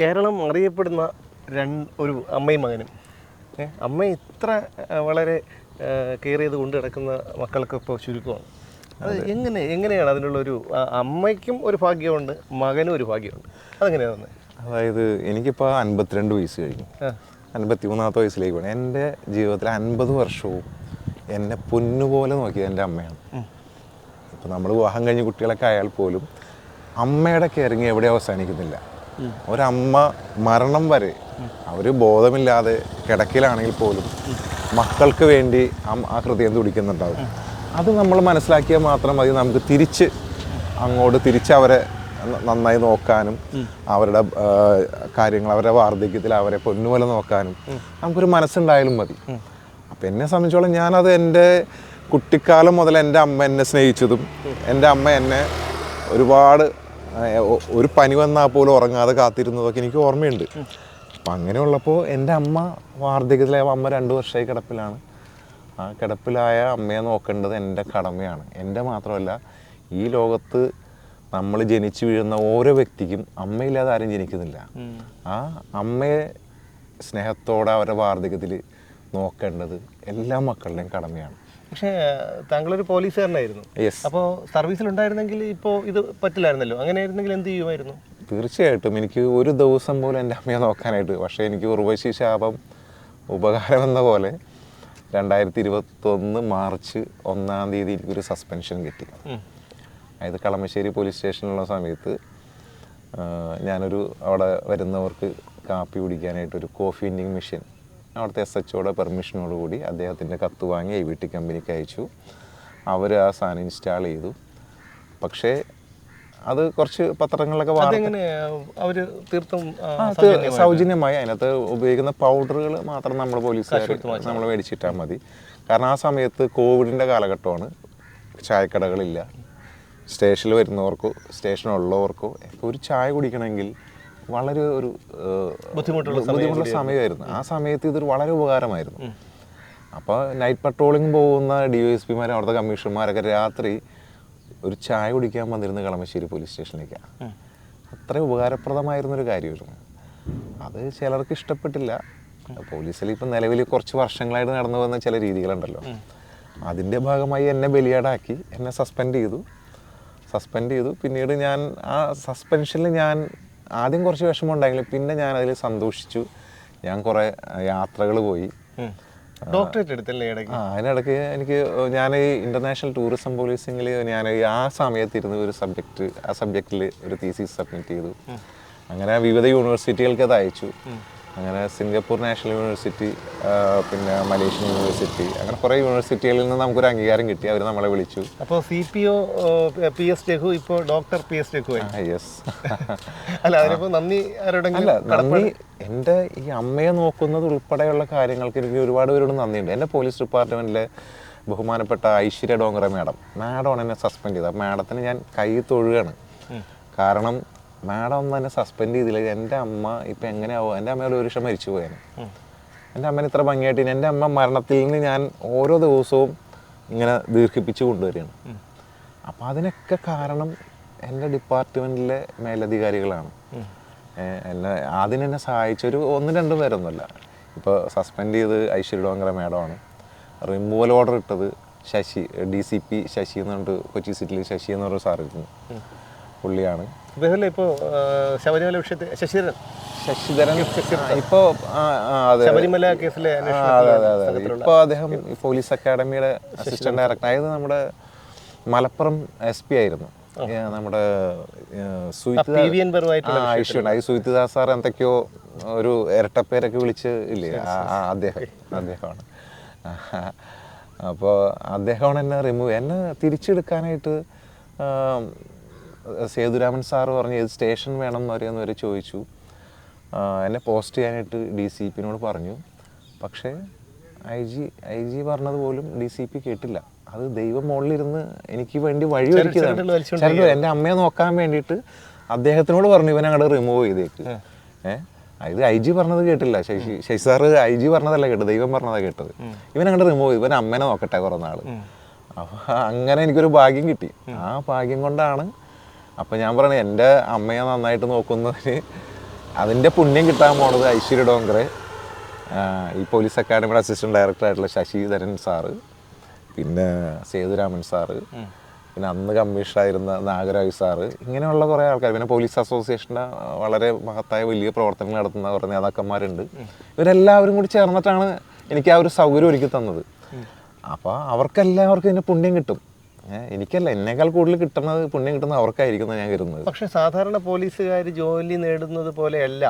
കേരളം അറിയപ്പെടുന്ന ഒരു അമ്മയും മകനും. അമ്മ ഇത്ര വളരെ കെയർ ചെയ്ത് കൊണ്ട് കിടക്കുന്ന മക്കൾക്ക് ഇപ്പോൾ ചുരുക്കമാണ്. അത് എങ്ങനെയാണ് അതിനുള്ളൊരു അമ്മയ്ക്കും ഒരു ഭാഗ്യമുണ്ട്, മകനും ഒരു ഭാഗ്യമുണ്ട്, അതെങ്ങനെയാണ് വന്നത്? അതായത് എനിക്കിപ്പോൾ 52 വയസ്സ് കഴിഞ്ഞു, 53ാമത്തെ വയസ്സിലേക്ക് പോകണം. എൻ്റെ ജീവിതത്തിൽ 50 വർഷവും എന്നെ പൊന്നുപോലെ നോക്കിയത് എൻ്റെ അമ്മയാണ്. ഇപ്പോൾ നമ്മൾ വിവാഹം കഴിഞ്ഞ് കുട്ടികളൊക്കെ ആയാൽ പോലും അമ്മയുടെ കെയറിങ് എവിടെ അവസാനിക്കുന്നില്ല. ഒരമ്മ മരണം വരെ അവർ ബോധമില്ലാതെ കിടക്കിലാണെങ്കിൽ പോലും മക്കൾക്ക് വേണ്ടി ആ ഹൃദയം തുടിക്കുന്നുണ്ടാവും. അത് നമ്മൾ മനസ്സിലാക്കിയാൽ മാത്രം മതി നമുക്ക് തിരിച്ച് അവരെ നന്നായി നോക്കാനും അവരുടെ കാര്യങ്ങൾ, അവരുടെ വാർദ്ധക്യത്തിൽ അവരെ പൊന്നുപോലെ നോക്കാനും നമുക്കൊരു മനസ്സുണ്ടായാലും മതി. അപ്പം എന്നെ സംബന്ധിച്ചോളം ഞാനത് എൻ്റെ കുട്ടിക്കാലം മുതൽ എൻ്റെ അമ്മ എന്നെ സ്നേഹിച്ചതും എൻ്റെ അമ്മ എന്നെ ഒരുപാട് ഒരു പനി വന്നാൽ പോലും ഉറങ്ങാതെ കാത്തിരുന്നതൊക്കെ എനിക്ക് ഓർമ്മയുണ്ട്. അപ്പം അങ്ങനെയുള്ളപ്പോൾ എൻ്റെ അമ്മ വാർദ്ധക്യത്തിലായ അമ്മ 2 വർഷമായി കിടപ്പിലാണ്. ആ കിടപ്പിലായ അമ്മയെ നോക്കേണ്ടത് എൻ്റെ കടമയാണ്. എൻ്റെ മാത്രമല്ല, ഈ ലോകത്ത് നമ്മൾ ജനിച്ചു വീഴുന്ന ഓരോ വ്യക്തിക്കും അമ്മയില്ലാതെ ആരും ജനിക്കുന്നില്ല. ആ അമ്മയെ സ്നേഹത്തോടെ അവരുടെ വാർദ്ധക്യത്തിൽ നോക്കേണ്ടത് എല്ലാ മക്കളുടെയും കടമയാണ്. പക്ഷേ താങ്കളൊരു പോലീസുകാരനായിരുന്നു. അപ്പോൾ സർവീസിലുണ്ടായിരുന്നെങ്കിൽ ഇപ്പോൾ ഇത് പറ്റില്ലായിരുന്നല്ലോ. അങ്ങനെ ആയിരുന്നെങ്കിൽ എന്ത് ചെയ്യുമായിരുന്നു? തീർച്ചയായിട്ടും എനിക്ക് ഒരു ദിവസം പോലും എൻ്റെ അമ്മയെ നോക്കാനായിട്ട്, പക്ഷേ എനിക്ക് ഉർവശി ശാപം ഉപകാരം എന്ന പോലെ 2021 മാർച്ച് 1-ാം തീയതി എനിക്കൊരു സസ്പെൻഷൻ കിട്ടി. അതായത് കളമശ്ശേരി പോലീസ് സ്റ്റേഷനിലുള്ള സമയത്ത് ഞാനൊരു അവിടെ വരുന്നവർക്ക് കാപ്പി കുടിക്കാനായിട്ടൊരു കോഫി വെൻഡിങ് മെഷീൻ അവിടുത്തെ SHOയുടെ പെർമിഷനോടുകൂടി അദ്ദേഹത്തിൻ്റെ കത്ത് വാങ്ങി IVT കമ്പനിക്ക് അയച്ചു. അവർ ആ സാധനം ഇൻസ്റ്റാൾ ചെയ്തു. പക്ഷേ അത് കുറച്ച് പത്രങ്ങളിലൊക്കെ അവർ തീർത്തും സൗജന്യമായി അതിനകത്ത് ഉപയോഗിക്കുന്ന പൗഡറുകൾ മാത്രം നമ്മൾ പോലീസുകാർ നമ്മൾ മേടിച്ചിട്ടാൽ മതി. കാരണം ആ സമയത്ത് കോവിഡിൻ്റെ കാലഘട്ടമാണ്. ചായക്കടകളില്ല. സ്റ്റേഷനിൽ വരുന്നവർക്കോ സ്റ്റേഷനുള്ളവർക്കോ ഒരു ചായ കുടിക്കണമെങ്കിൽ വളരെ ഒരു ബുദ്ധിമുട്ടുള്ള സമയമായിരുന്നു. ആ സമയത്ത് ഇതൊരു വളരെ ഉപകാരമായിരുന്നു. അപ്പോൾ നൈറ്റ് പട്രോളിങ് പോകുന്ന DYSPമാരും അവിടുത്തെ കമ്മീഷണർമാരൊക്കെ രാത്രി ഒരു ചായ കുടിക്കാൻ വന്നിരുന്ന കളമശ്ശേരി പോലീസ് സ്റ്റേഷനിലേക്കാണ്. അത്രയും ഉപകാരപ്രദമായിരുന്നൊരു കാര്യമായിരുന്നു. അത് ചിലർക്ക് ഇഷ്ടപ്പെട്ടില്ല. പോലീസിൽ ഇപ്പം നിലവിൽ കുറച്ച് വർഷങ്ങളായിട്ട് നടന്നു വന്ന ചില രീതികളുണ്ടല്ലോ, അതിൻ്റെ ഭാഗമായി എന്നെ ബലിയാടാക്കി, എന്നെ സസ്പെൻഡ് ചെയ്തു. പിന്നീട് ഞാൻ ആ സസ്പെൻഷനിൽ ഞാൻ ആദ്യം കുറച്ച് വിഷമം ഉണ്ടായെങ്കിലും പിന്നെ ഞാൻ അതിൽ സന്തോഷിച്ചു. ഞാൻ കുറേ യാത്രകൾ പോയി. ഡോക്ടറേറ്റ് എടുത്തല്ലേ? അതിനിടയ്ക്ക് ഞാൻ ഈ ഇൻ്റർനാഷണൽ ടൂറിസം പോലീസിങ്ങിൽ ഞാൻ ആ സമയത്തിരുന്ന് ആ സബ്ജക്റ്റിൽ ഒരു തീസിസ് സബ്മിറ്റ് ചെയ്തു. അങ്ങനെ വിവിധ യൂണിവേഴ്സിറ്റികൾക്ക് അത് അയച്ചു. അങ്ങനെ സിംഗപ്പൂർ നാഷണൽ യൂണിവേഴ്സിറ്റി, പിന്നെ മലേഷ്യൻ യൂണിവേഴ്സിറ്റി, അങ്ങനെ കുറേ യൂണിവേഴ്സിറ്റികളിൽ നിന്ന് നമുക്കൊരു അംഗീകാരം കിട്ടി. അവർ നമ്മളെ വിളിച്ചു. അപ്പോൾ CPO PS രഘു ഇപ്പോൾ ഡോക്ടർ PS രഘു. യെസ്. അല്ല, അതിനിപ്പോൾ നന്ദി എൻ്റെ ഈ അമ്മയെ നോക്കുന്നത് ഉൾപ്പെടെയുള്ള കാര്യങ്ങൾക്ക് എനിക്ക് ഒരുപാട് പേരോട് നന്ദിയുണ്ട്. എൻ്റെ പോലീസ് ഡിപ്പാർട്ട്മെൻറ്റിലെ ബഹുമാനപ്പെട്ട ഐശ്വര്യ ഡോങ്കറ മാഡമാണ് എന്നെ സസ്പെൻഡ് ചെയ്തത്. മാഡത്തിന് ഞാൻ കൈ തൊഴുകയാണ്. കാരണം മാഡം ഒന്ന് എന്നെ സസ്പെൻഡ് ചെയ്തില്ല, എൻ്റെ അമ്മ ഇപ്പം എങ്ങനെയാവും. എൻ്റെ അമ്മയോട് ഒരു വർഷം മരിച്ചു പോയാണ്. എൻ്റെ അമ്മേനെ ഇത്ര ഭംഗിയായിട്ട് എൻ്റെ അമ്മ മരണത്തിൽ നിന്ന് ഞാൻ ഓരോ ദിവസവും ഇങ്ങനെ ദീർഘിപ്പിച്ച് കൊണ്ടുവരികയാണ്. അപ്പോൾ അതിനൊക്കെ കാരണം എൻ്റെ ഡിപ്പാർട്ട്മെൻറ്റിലെ മേലധികാരികളാണ്. അതിനെന്നെ സഹായിച്ചൊരു 1-2 പേരൊന്നുമല്ല. ഇപ്പോൾ സസ്പെൻഡ് ചെയ്ത് ഐശ്വര്യ ഡോങ്കറ മാഡമാണ്. റിമൂവൽ ഓർഡർ ഇട്ടത് DCP ശശി എന്ന് പറഞ്ഞിട്ട് കൊച്ചി സിറ്റിയിൽ ശശി എന്ന് പറഞ്ഞ സാറിരുന്നു, പുള്ളിയാണ്. ഇപ്പോൾ ശബരിമല വിഷയത്തിൽ ശശിധരൻ ഇപ്പോൾ ശബരിമല കേസിലെ ഇപ്പോൾ അദ്ദേഹം പോലീസ് അക്കാഡമിയുടെ അസിസ്റ്റന്റ് ഡയറക്ടർ. അതായത് നമ്മുടെ മലപ്പുറം SP ആയിരുന്നു. നമ്മുടെ സുയിത്ദാസ് സാർ എന്തൊക്കെയോ ഒരു ഇരട്ടപ്പേരൊക്കെ വിളിച്ച് ഇല്ലേ, അദ്ദേഹമാണ്. അപ്പോൾ അദ്ദേഹമാണ് എന്നെ തിരിച്ചെടുക്കാനായിട്ട് സേതുരാമൻ സാറ് പറഞ്ഞു ഏത് സ്റ്റേഷൻ വേണം എന്നറിയാമെന്നവർ ചോദിച്ചു. എന്നെ പോസ്റ്റ് ചെയ്യാനായിട്ട് DCPനോട് പറഞ്ഞു. പക്ഷേ IG പറഞ്ഞത് പോലും DCP കേട്ടില്ല. അത് ദൈവം മുകളിലിരുന്ന് എനിക്ക് വേണ്ടി വഴി ഒരുക്കിയതാണ്. എൻ്റെ അമ്മയെ നോക്കാൻ വേണ്ടിയിട്ട് അദ്ദേഹത്തിനോട് പറഞ്ഞു ഇവൻ അങ്ങോട്ട് റിമൂവ് ചെയ്തേക്ക്. ഇത് IG പറഞ്ഞത് കേട്ടില്ല. ശശി സാറ് IG പറഞ്ഞതല്ല കേട്ടത്, ദൈവം പറഞ്ഞതാണ് കേട്ടത്. ഇവൻ അങ്ങോട്ട് റിമൂവ് ചെയ്തു, ഇവൻ അമ്മേനെ നോക്കട്ടെ കുറേ നാൾ. അപ്പോൾ അങ്ങനെ എനിക്കൊരു ഭാഗ്യം കിട്ടി. ആ ഭാഗ്യം കൊണ്ടാണ്. അപ്പോൾ ഞാൻ പറയണേ, എൻ്റെ അമ്മയെ നന്നായിട്ട് നോക്കുന്നതിന് അതിൻ്റെ പുണ്യം കിട്ടാൻ പോണത് ഐശ്വര്യ ഡോങ്കറെ, ഈ പോലീസ് അക്കാഡമിയുടെ അസിസ്റ്റൻറ്റ് ഡയറക്ടറായിട്ടുള്ള ശശിധരൻ സാറ്, പിന്നെ സേതുരാമൻ സാറ്, പിന്നെ അന്ന് കമ്മീഷണറായിരുന്ന നാഗരാജ് സാറ്, ഇങ്ങനെയുള്ള കുറേ ആൾക്കാർ, പിന്നെ പോലീസ് അസോസിയേഷൻ്റെ വളരെ മഹത്തായ വലിയ പ്രവർത്തനങ്ങൾ നടത്തുന്ന കുറേ നേതാക്കന്മാരുണ്ട്. ഇവരെല്ലാവരും കൂടി ചേർന്നിട്ടാണ് എനിക്ക് ആ ഒരു സൗകര്യം ഒരുക്കി തന്നത്. അപ്പോൾ അവർക്കെല്ലാവർക്കും ഇതിൻ്റെ പുണ്യം കിട്ടും. എനിക്കല്ല, എന്നേക്കാൾ കൂടുതൽ കിട്ടുന്നത് പുണ്യം കിട്ടുന്നത് അവർക്കായിരിക്കും ഞാൻ കരുതുന്നത്. പക്ഷേ സാധാരണ പോലീസുകാർ ജോലി നേടുന്നത് പോലെയല്ല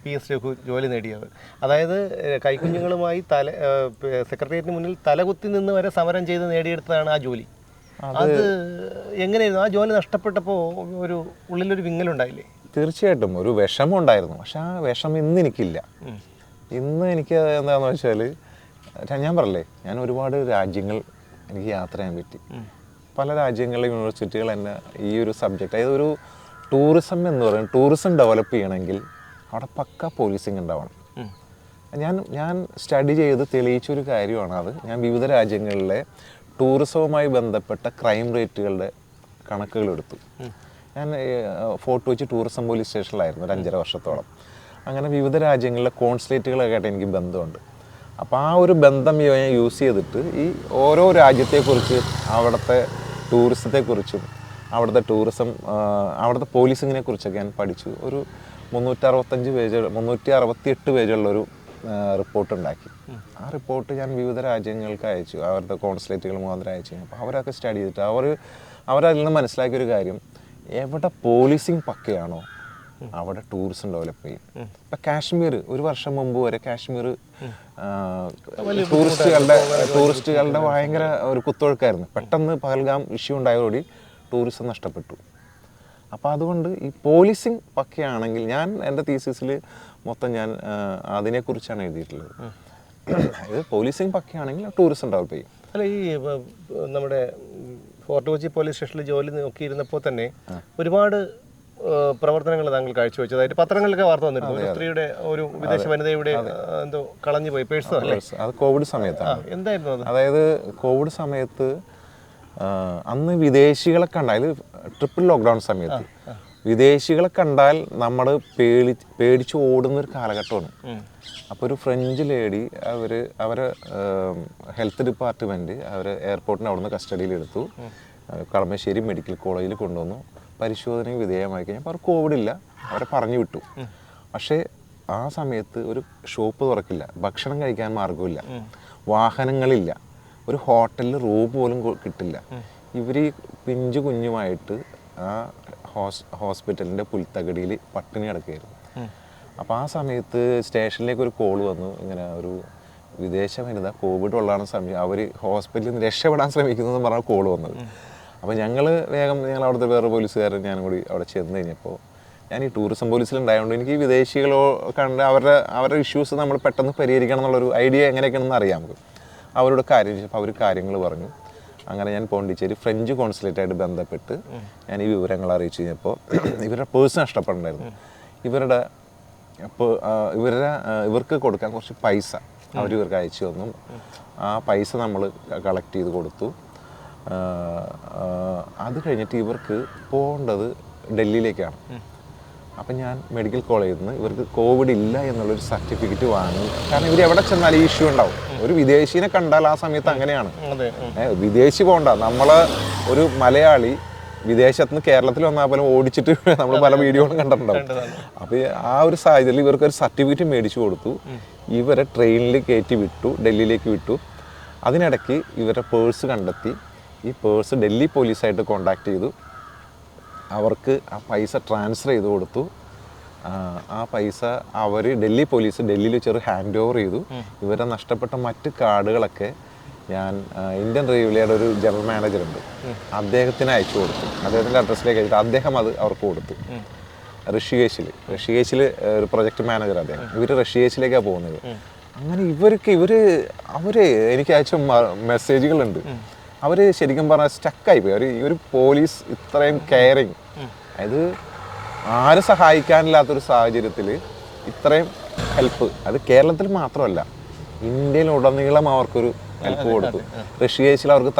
PS രഘു ജോലി നേടിയത്. അതായത് കൈക്കുഞ്ഞുങ്ങളുമായി സെക്രട്ടേറിയറ്റിന് മുന്നിൽ തലകുത്തി നിന്ന് വരെ സമരം ചെയ്ത് നേടിയെടുത്തതാണ് ആ ജോലി. അത് എങ്ങനെയായിരുന്നു? ആ ജോലി നഷ്ടപ്പെട്ടപ്പോൾ ഒരു ഉള്ളിലൊരു വിങ്ങലുണ്ടായില്ലേ? തീർച്ചയായിട്ടും ഒരു വിഷമം ഉണ്ടായിരുന്നു. പക്ഷെ ആ വിഷമം ഇന്ന് എനിക്കില്ല. ഇന്ന് എനിക്ക് എന്താണെന്ന് വെച്ചാൽ, ഞാൻ പറഞ്ഞില്ലേ, ഞാൻ ഒരുപാട് രാജ്യങ്ങൾ എനിക്ക് യാത്ര ചെയ്യാൻ പറ്റി. പല രാജ്യങ്ങളിലെ യൂണിവേഴ്സിറ്റികൾ എന്നെ ഈ ഒരു സബ്ജക്റ്റ്, അതായത് ഒരു ടൂറിസം എന്ന് പറയുന്നത്, ടൂറിസം ഡെവലപ്പ് ചെയ്യണമെങ്കിൽ അവിടെ പക്ക പോലീസിങ് ഉണ്ടാവണം. ഞാൻ സ്റ്റഡി ചെയ്ത് തെളിയിച്ചൊരു കാര്യമാണ് അത്. ഞാൻ വിവിധ രാജ്യങ്ങളിലെ ടൂറിസവുമായി ബന്ധപ്പെട്ട ക്രൈം റേറ്റുകളുടെ കണക്കുകൾ എടുത്തു. ഞാൻ ഫോർട്ട് കൊച്ചി ടൂറിസം പോലീസ് സ്റ്റേഷനിലായിരുന്നു ഒരു 5.5 വർഷത്തോളം. അങ്ങനെ വിവിധ രാജ്യങ്ങളിലെ കോൺസുലേറ്റുകളൊക്കെ ആയിട്ട് എനിക്ക് ബന്ധമുണ്ട്. അപ്പോൾ ആ ഒരു ബന്ധം ഞാൻ യൂസ് ചെയ്തിട്ട് ഈ ഓരോ രാജ്യത്തെക്കുറിച്ച്, അവിടുത്തെ ടൂറിസത്തെക്കുറിച്ചും അവിടുത്തെ അവിടുത്തെ പോലീസിങ്ങിനെ കുറിച്ചൊക്കെ ഞാൻ പഠിച്ചു. ഒരു 368 പേജുള്ളൊരു റിപ്പോർട്ട് ഉണ്ടാക്കി. ആ റിപ്പോർട്ട് ഞാൻ വിവിധ രാജ്യങ്ങൾക്ക് അയച്ചു, അവരുടെ കോൺസുലേറ്റുകൾ മുഖാന്തരം അയച്ചു. അപ്പോൾ അവരൊക്കെ സ്റ്റഡി ചെയ്തിട്ട് അവരതിൽ നിന്ന് മനസ്സിലാക്കിയൊരു കാര്യം, എവിടെ പോലീസിങ് പക്കയാണോ അവിടെ ടൂറിസം ഡെവലപ്പ് ചെയ്യും. ഇപ്പം കാശ്മീർ, ഒരു വർഷം മുമ്പ് വരെ കാശ്മീർ ടൂറിസ്റ്റുകളുടെ ഭയങ്കര ഒരു കുത്തൊഴുക്കായിരുന്നു. പെട്ടെന്ന് പഹൽഗാം ഇഷ്യൂ ഉണ്ടായതോടെ ടൂറിസം നഷ്ടപ്പെട്ടു. അപ്പോൾ അതുകൊണ്ട് ഈ പോലീസിങ് പക്കയാണെങ്കിൽ, ഞാൻ എൻ്റെ തീസിസിൽ മൊത്തം ഞാൻ അതിനെക്കുറിച്ചാണ് എഴുതിയിട്ടുള്ളത്. അതായത് പോലീസിങ് പക്കയാണെങ്കിൽ ടൂറിസം ഡെവലപ്പ് ചെയ്യും. അല്ല, ഈ നമ്മുടെ ഫോർട്ട് കൊച്ചി പോലീസ് സ്റ്റേഷനിൽ ജോലി നോക്കിയിരുന്നപ്പോൾ തന്നെ ഒരുപാട് പ്രവർത്തനങ്ങൾ താങ്കൾ കാഴ്ചവെച്ചു. അതായത് പത്രങ്ങളിലൊക്കെ വാർത്ത വന്നിരുന്നു, ഒരു സ്ത്രീയുടെ, ഒരു വിദേശ വനിതയുടെ എന്തോ കളഞ്ഞു പോയി, പേഴ്സോ അല്ലേ? അത് കോവിഡ് സമയത്താണ്. എന്തായിരുന്നു അത്? അതായത് കോവിഡ് സമയത്ത് അന്ന് വിദേശികളെ കണ്ടാൽ, ട്രിപ്പിൾ ലോക്ക്ഡൗൺ സമയത്ത് വിദേശികളെ കണ്ടാൽ നമ്മൾ പേടിച്ച് ഓടുന്നൊരു കാലഘട്ടമാണ്. അപ്പോൾ ഒരു ഫ്രഞ്ച് ലേഡി, അവരെ ഹെൽത്ത് ഡിപ്പാർട്ട്മെൻറ്റ് അവർ എയർപോർട്ടിന് അവിടുന്ന് കസ്റ്റഡിയിലെടുത്തു. കളമശ്ശേരി മെഡിക്കൽ കോളേജിൽ കൊണ്ടുവന്നു. പരിശോധനയ്ക്ക് വിധേയമായി കഴിഞ്ഞപ്പോൾ അവർ കോവിഡില്ല, അവരെ പറഞ്ഞു വിട്ടു. പക്ഷേ ആ സമയത്ത് ഒരു ഷോപ്പ് തുറക്കില്ല, ഭക്ഷണം കഴിക്കാൻ മാർഗമില്ല, വാഹനങ്ങളില്ല, ഒരു ഹോട്ടലിൽ റൂം പോലും കിട്ടില്ല. ഇവർ പിഞ്ചു കുഞ്ഞുമായിട്ട് ആ ഹോസ്പിറ്റലിൻ്റെ പുൽത്തകടിയിൽ പട്ടിണി കിടക്കുകയായിരുന്നു. അപ്പോൾ ആ സമയത്ത് സ്റ്റേഷനിലേക്ക് ഒരു കോൾ വന്നു, ഇങ്ങനെ ഒരു വിദേശ വനിത കോവിഡ് ഉള്ളതാണ് സംശയം, അവർ ഹോസ്പിറ്റലിൽ നിന്ന് രക്ഷപ്പെടാൻ ശ്രമിക്കുന്നതെന്ന് പറഞ്ഞാൽ കോൾ വന്നത്. അപ്പോൾ ഞങ്ങൾ അവിടുത്തെ വേറെ പോലീസുകാരൻ ഞാനും കൂടി അവിടെ ചെന്ന് കഴിഞ്ഞപ്പോൾ, ഞാൻ ഈ ടൂറിസം പോലീസിലുണ്ടായതുകൊണ്ട് എനിക്ക് ഈ വിദേശികളോ കണ്ട് അവരുടെ ഇഷ്യൂസ് നമ്മൾ പെട്ടെന്ന് പരിഹരിക്കണം എന്നുള്ളൊരു ഐഡിയ എങ്ങനെയൊക്കെയാണെന്ന് അറിയാം നമുക്ക്. അവരോട് കാര്യം ചോദിച്ചപ്പോൾ അവർ കാര്യങ്ങൾ പറഞ്ഞു. അങ്ങനെ ഞാൻ പോണ്ടിച്ചേരി ഫ്രഞ്ച് കോൺസുലേറ്റായിട്ട് ബന്ധപ്പെട്ട് ഞാൻ ഈ വിവരങ്ങൾ അറിയിച്ചു കഴിഞ്ഞപ്പോൾ ഇവരുടെ പേഴ്സ് നഷ്ടപ്പെട്ടിട്ടുണ്ടായിരുന്നു. ഇവർക്ക് കൊടുക്കാൻ കുറച്ച് പൈസ ഇവർക്ക് അയച്ചു തന്നു. ആ പൈസ നമ്മൾ കളക്ട് ചെയ്ത് കൊടുത്തു. അത് കഴിഞ്ഞിട്ട് ഇവർക്ക് പോകേണ്ടത് ഡൽഹിയിലേക്കാണ്. അപ്പം ഞാൻ മെഡിക്കൽ കോളേജിൽ നിന്ന് ഇവർക്ക് കോവിഡ് ഇല്ല എന്നുള്ളൊരു സർട്ടിഫിക്കറ്റ് വാങ്ങി. കാരണം ഇവർ എവിടെ ചെന്നാലും ഈ ഇഷ്യൂ ഉണ്ടാവും. ഒരു വിദേശീനെ കണ്ടാൽ ആ സമയത്ത് അങ്ങനെയാണ്, വിദേശി പോകണ്ട, നമ്മളെ ഒരു മലയാളി വിദേശത്ത് നിന്ന് കേരളത്തിൽ വന്നാൽ പോലും ഓടിച്ചിട്ട് നമ്മൾ പല വീഡിയോകളും കണ്ടിട്ടുണ്ടാവും. അപ്പോൾ ആ ഒരു സാഹചര്യത്തിൽ ഇവർക്കൊരു സർട്ടിഫിക്കറ്റ് മേടിച്ചു കൊടുത്തു. ഇവരെ ട്രെയിനിൽ കയറ്റി വിട്ടു, ഡൽഹിയിലേക്ക് വിട്ടു. അതിനിടയ്ക്ക് ഇവരുടെ പേഴ്സ് കണ്ടെത്തി. ഈ പേഴ്സ് ഡൽഹി പോലീസായിട്ട് കോണ്ടാക്ട് ചെയ്തു. അവർക്ക് ആ പൈസ ട്രാൻസ്ഫർ ചെയ്ത് കൊടുത്തു. ആ പൈസ അവർ ഡൽഹി പോലീസ് ഡൽഹിയിൽ ചെറു ഹാൻഡ് ഓവർ ചെയ്തു. ഇവരെ നഷ്ടപ്പെട്ട മറ്റ് കാർഡുകളൊക്കെ ഞാൻ ഇന്ത്യൻ റെയിൽവേയുടെ ഒരു ജനറൽ മാനേജറുണ്ട്, അദ്ദേഹത്തിന് അയച്ചു കൊടുത്തു. അദ്ദേഹത്തിൻ്റെ അഡ്രസ്സിലേക്ക് അയച്ചിട്ട് അദ്ദേഹം അത് അവർക്ക് കൊടുത്തു. ഋഷികേശിൽ ഒരു പ്രൊജക്ട് മാനേജർ അദ്ദേഹം. ഇവർ ഋഷികേശിലേക്കാണ് പോകുന്നത്. അങ്ങനെ അവർ എനിക്ക് അയച്ച മെസ്സേജുകളുണ്ട്. അവർ ശരിക്കും പറഞ്ഞാൽ സ്റ്റക്കായിപ്പോയി. ഒരു പോലീസ് ഇത്രയും കെയറിങ്, അതായത് ആരും സഹായിക്കാനില്ലാത്തൊരു സാഹചര്യത്തിൽ ഇത്രയും ഹെൽപ്പ്, അത് കേരളത്തിൽ മാത്രമല്ല ഇന്ത്യയിലുടനീളം അവർക്കൊരു ഹെൽപ്പ് കൊടുത്തു. ഋഷികേശിൽ അവർക്ക്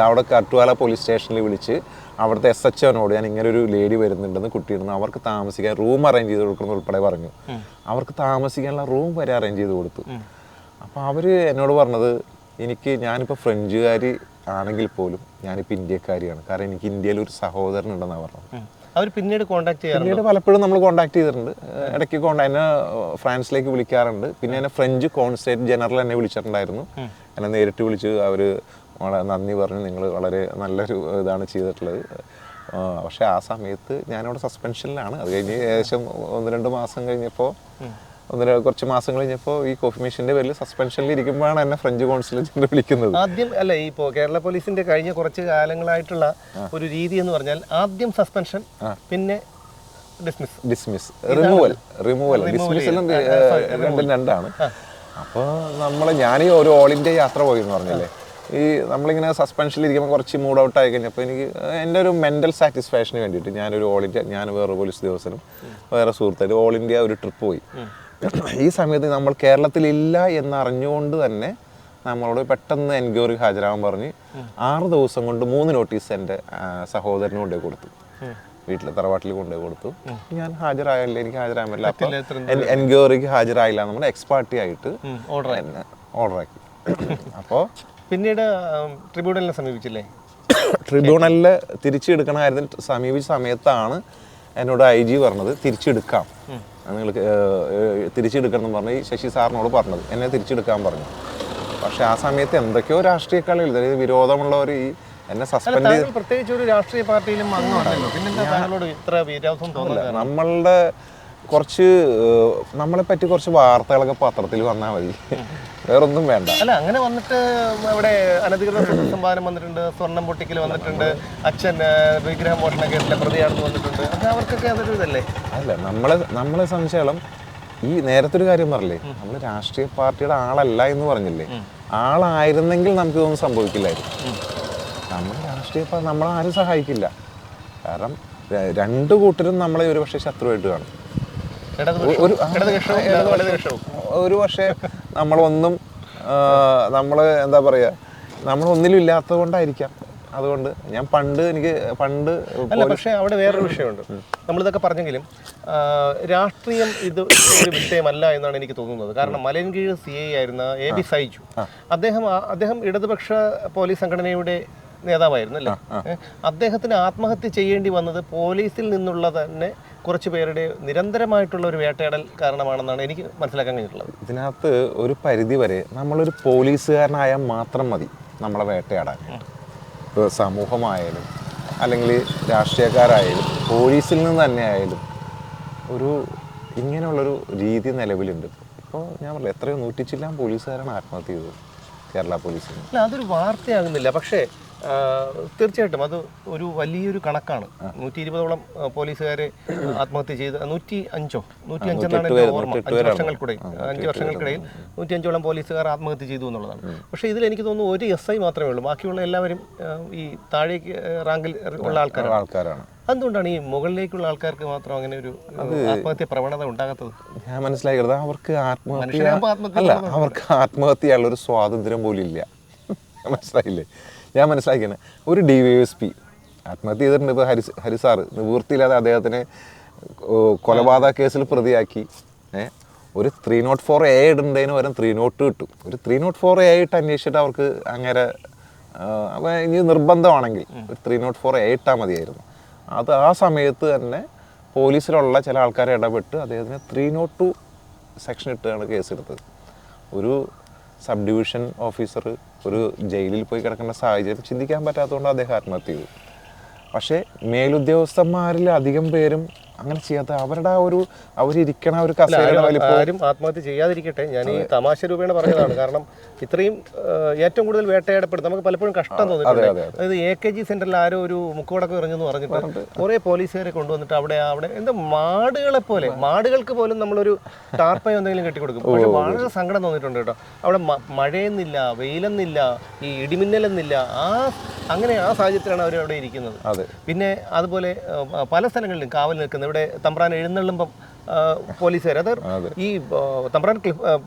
അവിടെ കട്ടുവാല പോലീസ് സ്റ്റേഷനിൽ വിളിച്ച് അവിടുത്തെ SHOനോട് ഞാൻ ഇങ്ങനെ ഒരു ലേഡി വരുന്നുണ്ടെന്ന് കുട്ടിയിടുന്നു, അവർക്ക് താമസിക്കാൻ റൂം അറേഞ്ച് ചെയ്ത് കൊടുക്കണം ഉൾപ്പെടെ പറഞ്ഞു. അവർക്ക് താമസിക്കാനുള്ള റൂം വരെ അറേഞ്ച് ചെയ്ത് കൊടുത്തു. അപ്പോൾ അവർ എന്നോട് പറഞ്ഞത്, ഞാനിപ്പോൾ ഫ്രഞ്ചുകാരി ആണെങ്കിൽ പോലും ഞാനിപ്പോൾ ഇന്ത്യക്കാരിയാണ്, കാരണം എനിക്ക് ഇന്ത്യയിൽ ഒരു സഹോദരൻ ഉണ്ടെന്നാണ് പറഞ്ഞത്. അവർ പിന്നീട് കോൺടാക്ട് ചെയ്യാറുണ്ട്? പിന്നീട് പലപ്പോഴും നമ്മൾ കോൺടാക്ട് ചെയ്തിട്ടുണ്ട്. ഇടയ്ക്ക് എന്നെ ഫ്രാൻസിലേക്ക് വിളിക്കാറുണ്ട്. പിന്നെ എന്നെ ഫ്രഞ്ച് കോൺസുലേറ്റ് ജനറൽ എന്നെ വിളിച്ചിട്ടുണ്ടായിരുന്നു. എന്നെ നേരിട്ട് വിളിച്ച് അവർ വളരെ നന്ദി പറഞ്ഞു, നിങ്ങൾ വളരെ നല്ലൊരു ഇതാണ് ചെയ്തിട്ടുള്ളത്. പക്ഷേ ആ സമയത്ത് ഞാനവിടെ സസ്പെൻഷനിലാണ്. അത് കഴിഞ്ഞ് ഏകദേശം 1-2 മാസം കഴിഞ്ഞപ്പോൾ, കുറച്ച് മാസം കഴിഞ്ഞപ്പോൾ ഈ കോഫി മെഷീൻ്റെ പേരിൽ സസ്പെൻഷനിൽ ഇരിക്കുമ്പോഴാണ് എന്നെ ഫ്രഞ്ച് കോൺസുലേറ്റ് വിളിക്കുന്നത്. ആദ്യം അല്ല, ഇപ്പോൾ കേരള പോലീസിന്റെ കഴിഞ്ഞ കുറച്ച് കാലങ്ങളായിട്ടുള്ള ഒരു രീതി എന്ന് പറഞ്ഞാൽ ആദ്യം സസ്പെൻഷൻ, പിന്നെ ഡിസ്മിസ്, റിമൂവൽ ഡിസ്മിസലും രണ്ടാണ്. അപ്പോൾ ഞാൻ ഈ ഒരു ഓൾ ഇന്ത്യ യാത്ര പോയി എന്ന് പറഞ്ഞില്ലേ, ഈ നമ്മളിങ്ങനെ സസ്പെൻഷനിൽ ഇരിക്കുമ്പോൾ കുറച്ച് മൂഡ് ഔട്ട് ആയി കഴിഞ്ഞപ്പോൾ എനിക്ക് എൻ്റെ ഒരു മെൻ്റൽ സാറ്റിസ്ഫാക്ഷന് വേണ്ടിയിട്ട് ഞാനൊരു ഓൾ ഇന്ത്യ, ഞാൻ വേറെ പോലീസ് ഉദ്യോഗസ്ഥനും വേറെ സുഹൃത്തായിട്ട് ഓൾ ഇന്ത്യ ഒരു ട്രിപ്പ് പോയി. ഈ സമയത്ത് നമ്മൾ കേരളത്തിലില്ല എന്നറിഞ്ഞുകൊണ്ട് തന്നെ നമ്മളോട് പെട്ടെന്ന് എൻക്വയറിക്ക് ഹാജരാകാൻ പറഞ്ഞ് 6 ദിവസം കൊണ്ട് 3 നോട്ടീസ് എൻ്റെ സഹോദരന് കൊണ്ടുപോയി കൊടുത്തു. വീട്ടിൽ തറവാട്ടിൽ കൊണ്ടുപോയി കൊടുത്തു. ഞാൻ ഹാജരായല്ലേ, എനിക്ക് ഹാജരാകാൻ പറ്റില്ല. അപ്പോൾ എൻക്വയറിക്ക് ഹാജരായില്ല, നമ്മുടെ എക്സ്പാർട്ടി ആയിട്ട് ഓർഡറാക്കി. അപ്പോൾ പിന്നീട് ട്രിബ്യൂണലിനെ സമീപിച്ചില്ലേ? ട്രിബ്യൂണലിൽ തിരിച്ചെടുക്കണ കാര്യത്തിൽ സമീപിച്ച സമയത്താണ് എന്നോട് IG പറഞ്ഞത് തിരിച്ചെടുക്കാം, നിങ്ങൾ തിരിച്ചെടുക്കണം എന്ന് പറഞ്ഞ് ശശി സാറിനോട് പറഞ്ഞത്, എന്നെ തിരിച്ചെടുക്കാൻ പറഞ്ഞു. പക്ഷെ ആ സമയത്ത് എന്തൊക്കെയോ രാഷ്ട്രീയ കളികൾ, അതായത് വിരോധമുള്ളവർ ഈ എന്നെ സസ്പെൻഡ് ചെയ്ത്, പ്രത്യേകിച്ച് ഒരു രാഷ്ട്രീയ പാർട്ടിയിലും അംഗമല്ലല്ലോ, പിന്നെ താങ്കളോട് ഇത്ര വിരോധം തോന്നുന്നില്ല. നമ്മളുടെ നമ്മളെ പറ്റി കുറച്ച് വാർത്തകളൊക്കെ പത്രത്തിൽ വന്നാൽ മതി, വേറൊന്നും വേണ്ട. അല്ല, അങ്ങനെ വന്നിട്ട് ഇവിടെ അനധികൃത സമ്പാദനം വന്നിട്ടുണ്ട്, സ്വർണം പൊട്ടിക്കൽ വന്നിട്ടുണ്ട്, അച്ഛൻ വിഗ്രഹമോഷണ കേസിലെ പ്രതിയാണെന്ന് വന്നിട്ടുണ്ട്. അത് അവർക്കൊക്കെ അതൊരു ഇതല്ലേ? അല്ല, നമ്മളെ സംബന്ധിച്ചോളം ഈ നേരത്തെ ഒരു കാര്യം പറഞ്ഞില്ലേ, നമ്മൾ രാഷ്ട്രീയ പാർട്ടിയുടെ ആളല്ല എന്ന് പറഞ്ഞില്ലേ, ആളായിരുന്നെങ്കിൽ നമുക്ക് ഇതൊന്നും സംഭവിക്കില്ലായിരുന്നു. നമ്മൾ രാഷ്ട്രീയ പാർട്ടി നമ്മളാരും സഹായിക്കില്ല, കാരണം 2 കൂട്ടരും നമ്മളെ ഒരു പക്ഷേ ശത്രുവായിട്ട് കാണും. ഒരു പക്ഷേ നമ്മളൊന്നും എന്താ പറയുക, നമ്മളൊന്നിലും ഇല്ലാത്തത് കൊണ്ടായിരിക്കാം. അതുകൊണ്ട് ഞാൻ പണ്ട് അല്ല, പക്ഷേ അവിടെ വേറൊരു വിഷയമുണ്ട്. നമ്മളിതൊക്കെ പറഞ്ഞെങ്കിലും രാഷ്ട്രീയം ഇത് ഒരു വിഷയമല്ല എന്നാണ് എനിക്ക് തോന്നുന്നത്. കാരണം മലയൻകീഴ് CI ആയിരുന്ന AB സൈജു, അദ്ദേഹം ഇടതുപക്ഷ പോലീസ് സംഘടനയുടെ നേതാവായിരുന്നു അല്ലേ? അദ്ദേഹത്തിന് ആത്മഹത്യ ചെയ്യേണ്ടി വന്നത് പോലീസിൽ നിന്നുള്ള തന്നെ കുറച്ച് പേരുടെ നിരന്തരമായിട്ടുള്ള ഒരു വേട്ടയാടൽ കാരണമാണെന്നാണ് എനിക്ക് മനസ്സിലാക്കാൻ കഴിഞ്ഞിട്ടുള്ളത്. ഇതിനകത്ത് ഒരു പരിധി വരെ നമ്മളൊരു പോലീസുകാരനായാൽ മാത്രം മതി നമ്മളെ വേട്ടയാടാൻ. ഇപ്പോൾ സമൂഹമായാലും അല്ലെങ്കിൽ രാഷ്ട്രീയക്കാരായാലും പോലീസിൽ നിന്ന് തന്നെ ആയാലും ഇങ്ങനെയുള്ളൊരു രീതി നിലവിലുണ്ട്. ഇപ്പോൾ ഞാൻ പറഞ്ഞില്ല, എത്രയോ 100 ചില്ലാൻ പോലീസുകാരാണ് ആത്മഹത്യ ചെയ്തത് കേരള പോലീസിൽ. അല്ല, അതൊരു വാർത്തയാകുന്നില്ല. പക്ഷേ തീർച്ചയായിട്ടും അത് ഒരു വലിയൊരു കണക്കാണ്. 120ഓളം പോലീസുകാരെ ആത്മഹത്യ ചെയ്ത് 105 എന്നാണ് എൻ്റെ ഓർമ്മ. 5 വർഷങ്ങൾക്കിടയിൽ 105ഓളം പോലീസുകാർ ആത്മഹത്യ ചെയ്തു എന്നുള്ളതാണ്. പക്ഷേ ഇതിൽ എനിക്ക് തോന്നുന്നു ഒരു SI മാത്രമേ ഉള്ളൂ, ബാക്കിയുള്ള എല്ലാവരും ഈ താഴേക്ക് റാങ്കിൽ ഉള്ള ആൾക്കാരാണ്. എന്തുകൊണ്ടാണ് ഈ മുകളിലേക്കുള്ള ആൾക്കാർക്ക് മാത്രം അങ്ങനെ ഒരു ആത്മഹത്യ പ്രവണത ഉണ്ടാകാത്തത്? ഞാൻ മനസ്സിലാക്കിയത് അവർക്ക് ആത്മഹത്യയുള്ള ഒരു സ്വാതന്ത്ര്യം പോലും ഇല്ല. മനസ്സിലായില്ലേ? ഞാൻ മനസ്സിലാക്കിയാണ്, ഒരു DYSP ആത്മഹത്യ ചെയ്തിട്ടുണ്ട്. ഇപ്പോൾ ഹരിസാറ് നിവൃത്തിയില്ലാതെ അദ്ദേഹത്തിനെ കൊലപാതക കേസിൽ പ്രതിയാക്കി. ഒരു 304A ഇടുന്നതിന് പകരം 302 ഇട്ടു. ഒരു 304A ഇട്ട് അന്വേഷിച്ചിട്ട് അവർക്ക് അങ്ങനെ ഇനി നിർബന്ധമാണെങ്കിൽ ഒരു 304A ഇട്ടാൽ മതിയായിരുന്നു. അത് ആ സമയത്ത് തന്നെ പോലീസിലുള്ള ചില ആൾക്കാരെ ഇടപെട്ട് അദ്ദേഹത്തിന് 302 സെക്ഷൻ ഇട്ടാണ് കേസെടുത്തത്. ഒരു സബ് ഡിവിഷൻ ഓഫീസർ ഒരു ജയിലിൽ പോയി കിടക്കുന്ന സാഹചര്യം ചിന്തിക്കാൻ പറ്റാത്തതുകൊണ്ട് അദ്ദേഹം ആത്മഹത്യ ചെയ്തു. പക്ഷേ മേലുദ്യോഗസ്ഥന്മാരിൽ അധികം പേരും അങ്ങനെ ചെയ്യാത്ത അവരിരിക്കണ ഒരു കസേരയുടെ വലിപ്പം. ആരും ആത്മഹത്യ ചെയ്യാതിരിക്കട്ടെ, ഞാൻ ഈ തമാശ രൂപേണ പറഞ്ഞതാണ്. കാരണം ഇത്രയും ഏറ്റവും കൂടുതൽ വേട്ടയാടപ്പെടും നമുക്ക് പലപ്പോഴും കഷ്ടം തോന്നിയിട്ടുണ്ട്. അതായത് AKG സെന്ററിൽ ആരോ ഒരു മുക്കുവടക്കം എറിഞ്ഞെന്ന് പറഞ്ഞിട്ട് കുറേ പോലീസുകാരെ കൊണ്ടുവന്നിട്ട് അവിടെ എന്താ മാടുകളെ പോലെ, മാടുകൾക്ക് പോലും നമ്മളൊരു ടാർപ്പയോ എന്തെങ്കിലും കെട്ടിക്കൊടുക്കും. പക്ഷെ വളരെ സങ്കടം തോന്നിയിട്ടുണ്ട് കേട്ടോ. അവിടെ മഴയെന്നില്ല, വെയിലെന്നില്ല, ഈ ഇടിമിന്നലെന്നില്ല, അങ്ങനെ ആ സാഹചര്യത്തിലാണ് അവരവിടെ ഇരിക്കുന്നത്. പിന്നെ അതുപോലെ പല സ്ഥലങ്ങളിലും കാവൽ നിൽക്കുന്ന ഇവിടെ തമ്പ്രാൻ എഴുന്നള്ളുമ്പം പോലീസുകാർ അത് ഈ തമ്പ്രാൻ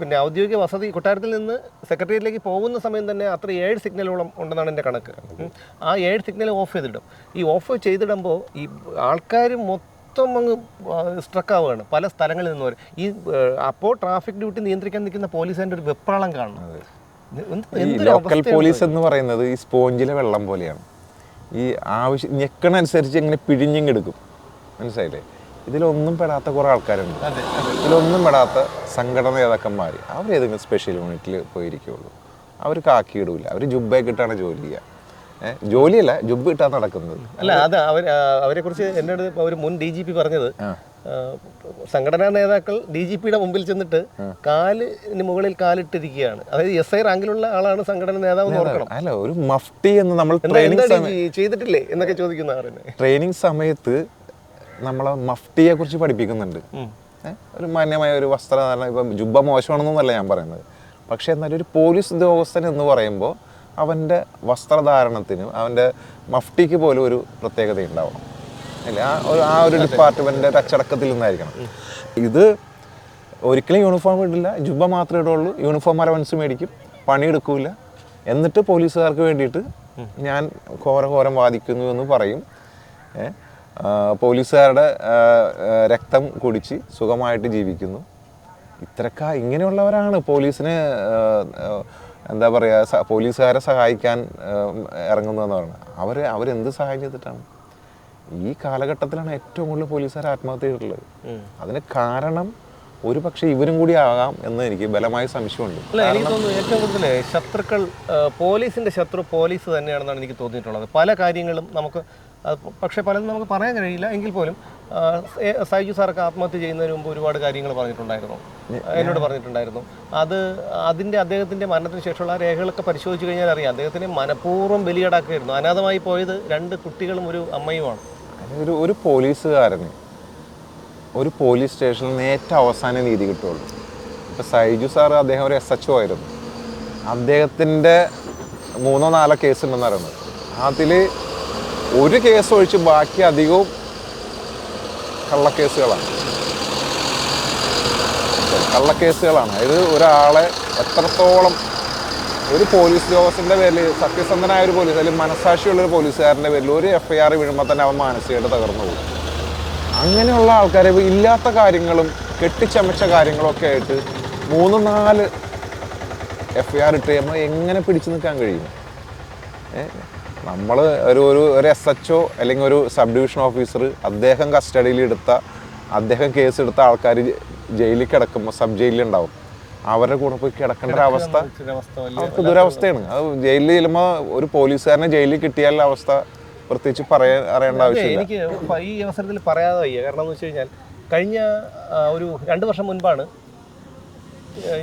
പിന്നെ ഔദ്യോഗിക വസതി കൊട്ടാരത്തിൽ നിന്ന് സെക്രട്ടേറിയറ്റിലേക്ക് പോകുന്ന സമയം തന്നെ അത്ര 7 സിഗ്നലോളം ഉണ്ടെന്നാണ് എൻ്റെ കണക്ക്. ആ 7 സിഗ്നൽ ഓഫ് ചെയ്തിടും. ഈ ഓഫ് ചെയ്തിടുമ്പോൾ ഈ ആൾക്കാർ മൊത്തം അങ്ങ് സ്ട്രക്ക് പല സ്ഥലങ്ങളിൽ നിന്ന് വരും. ഈ അപ്പോൾ ട്രാഫിക് ഡ്യൂട്ടി നിയന്ത്രിക്കാൻ നിൽക്കുന്ന പോലീസുകാരുടെ ഒരു വെപ്രാളം കാണണം. ലോക്കൽ പോലീസ് എന്ന് പറയുന്നത് ഈ സ്പോഞ്ചിലെ വെള്ളം പോലെയാണ്. ഈ ആവശ്യം ഞെക്കണനുസരിച്ച് ഇങ്ങനെ പിഴിഞ്ഞിങ്ങെടുക്കും. മനസ്സിലായില്ലേ? ഇതിലൊന്നും പെടാത്ത കുറേ ആൾക്കാരുണ്ട്. ഇതിലൊന്നും പെടാത്ത സംഘടന നേതാക്കന്മാർ അവരേതെങ്കിലും സ്പെഷ്യൽ യൂണിറ്റിൽ പോയിരിക്കുകയുള്ളൂ. അവർ കാക്കിയിടൂല. അവർ ജുബ്ബയൊക്കെ ഇട്ടാണ് ജോലി ചെയ്യുക. ജോലിയല്ല, ജുബ്ബ് ഇട്ടാണ് നടക്കുന്നത്. അല്ല, അത് അവരെ കുറിച്ച് എന്നോട് ഒരു മുൻ DGP പറഞ്ഞത്, സംഘടനാ നേതാക്കൾ DGPയുടെ മുമ്പിൽ ചെന്നിട്ട് കാലിന് മുകളിൽ കാലിട്ടിരിക്കുകയാണ്. അതായത് SI റാങ്കിലുള്ള ആളാണ് സംഘടന നേതാവ് ഓർക്കണം. അല്ല, ഒരു മഫ്തി എന്ന് നമ്മൾ ചെയ്തിട്ടില്ലേ എന്നൊക്കെ ചോദിക്കുന്ന ട്രെയിനിങ് സമയത്ത് നമ്മളെ മഫ്തിയെ കുറിച്ച് പഠിപ്പിക്കുന്നുണ്ട്. ഒരു മാന്യമായ ഒരു വസ്ത്രധാരണം. ഇപ്പം ജുബ്ബ മോശമാണെന്നല്ല ഞാൻ പറയുന്നത്. പക്ഷേ എന്നാലും ഒരു പോലീസ് ഉദ്യോഗസ്ഥൻ എന്ന് പറയുമ്പോൾ അവൻ്റെ വസ്ത്രധാരണത്തിനും അവൻ്റെ മഫ്തിക്ക് പോലും ഒരു പ്രത്യേകത ഉണ്ടാവണം. അല്ല, ആ ഒരു ഡിപ്പാർട്ട്മെൻറ്റിൻ്റെ അച്ചടക്കത്തിൽ നിന്നായിരിക്കണം. ഇത് ഒരിക്കലും യൂണിഫോം ഇടില്ല, ജുബ്ബ മാത്രമേ ഇടുള്ളൂ. യൂണിഫോം അലവൻസ് മേടിക്കും, പണിയെടുക്കില്ല. എന്നിട്ട് പോലീസുകാർക്ക് വേണ്ടിയിട്ട് ഞാൻ ഘോരം വാദിക്കുന്നു എന്ന് പറയും. പോലീസുകാരുടെ രക്തം കുടിച്ച് സുഖമായിട്ട് ജീവിക്കുന്നു. ഇങ്ങനെയുള്ളവരാണ് പോലീസിന് എന്താ പറയുക, പോലീസുകാരെ സഹായിക്കാൻ ഇറങ്ങുന്നതെന്ന് പറയുന്നത്. അവരെന്ത് സഹായം ചെയ്തിട്ടാണ്? ഈ കാലഘട്ടത്തിലാണ് ഏറ്റവും കൂടുതൽ പോലീസുകാർ ആത്മഹത്യ ചെയ്തിട്ടുള്ളത്. അതിന് കാരണം ഒരു പക്ഷേ ഇവരും കൂടി ആകാം എന്ന് എനിക്ക് ബലമായ സംശയമുണ്ട്. അല്ല, എനിക്ക് തോന്നുന്നു ഏറ്റവും കൂടുതൽ ശത്രുക്കൾ പോലീസിൻ്റെ ശത്രു പോലീസ് തന്നെയാണെന്നാണ് എനിക്ക് തോന്നിയിട്ടുള്ളത്. പല കാര്യങ്ങളും നമുക്ക് പക്ഷേ പലതും നമുക്ക് പറയാൻ കഴിയില്ല. എങ്കിൽ പോലും സൈജു സാറൊക്കെ ആത്മഹത്യ ചെയ്യുന്നതിന് മുമ്പ് ഒരുപാട് കാര്യങ്ങൾ എന്നോട് പറഞ്ഞിട്ടുണ്ടായിരുന്നു. അദ്ദേഹത്തിൻ്റെ മരണത്തിന് ശേഷമുള്ള രേഖകളൊക്കെ പരിശോധിച്ച് കഴിഞ്ഞാൽ അറിയാം, അദ്ദേഹത്തിന് മനഃപൂർവ്വം ബലികേടാക്കുകയായിരുന്നു. അനാഥമായി പോയത് 2 കുട്ടികളും ഒരു അമ്മയുമാണ്. ഒരു പോലീസുകാരന് ഒരു പോലീസ് സ്റ്റേഷനിൽ നിന്ന് ഏറ്റവും അവസാനം നീതി കിട്ടുള്ളൂ. ഇപ്പോൾ സൈജു സാറ് അദ്ദേഹം ഒരു SHO ആയിരുന്നു. അദ്ദേഹത്തിൻ്റെ 3-4 കേസ് ഉണ്ടെന്ന് പറയുന്നത്. അതിൽ ഒരു കേസ് ഒഴിച്ച് ബാക്കി അധികവും കള്ളക്കേസുകളാണ്. അതായത് ഒരാളെ എത്രത്തോളം ഒരു പോലീസ് ഉദ്യോഗസ്ഥൻ്റെ പേരിൽ, സത്യസന്ധനായ ഒരു പോലീസ് അല്ലെങ്കിൽ മനസ്സാക്ഷിയുള്ളൊരു പോലീസുകാരൻ്റെ പേരിൽ ഒരു FIR വീഴുമ്പോൾ തന്നെ അവൻ മാനസികമായിട്ട് തകർന്നു പോകും. അങ്ങനെയുള്ള ആൾക്കാരെ ഇല്ലാത്ത കാര്യങ്ങളും കെട്ടിച്ചമച്ച കാര്യങ്ങളൊക്കെ ആയിട്ട് 3-4 FIR ഇട്ട് കഴിയുമ്പോൾ എങ്ങനെ പിടിച്ചു നിൽക്കാൻ കഴിയും? നമ്മൾ ഒരു SHO അല്ലെങ്കിൽ ഒരു സബ് ഡിവിഷൻ ഓഫീസർ അദ്ദേഹം അദ്ദേഹം കേസെടുത്ത ആൾക്കാർ ജയിലിൽ കിടക്കുമ്പോൾ സബ് ജയിലിലുണ്ടാവും. അവരുടെ കൂടെ പോയി കിടക്കേണ്ട ഒരു അവസ്ഥ അവർക്ക് ദുരവസ്ഥയാണ്. അത് ജയിലിൽ ചെല്ലുമ്പോൾ ഒരു പോലീസുകാരനെ ജയിലിൽ കിട്ടിയാലുള്ള അവസ്ഥ പ്രത്യേകിച്ച് അറിയേണ്ട ആവശ്യമില്ല. എനിക്ക് ഈ അവസരത്തിൽ പറയാതെ വയ്യ. കാരണം എന്ന് വെച്ച് കഴിഞ്ഞാൽ കഴിഞ്ഞ ഒരു 2 വർഷം മുൻപാണ്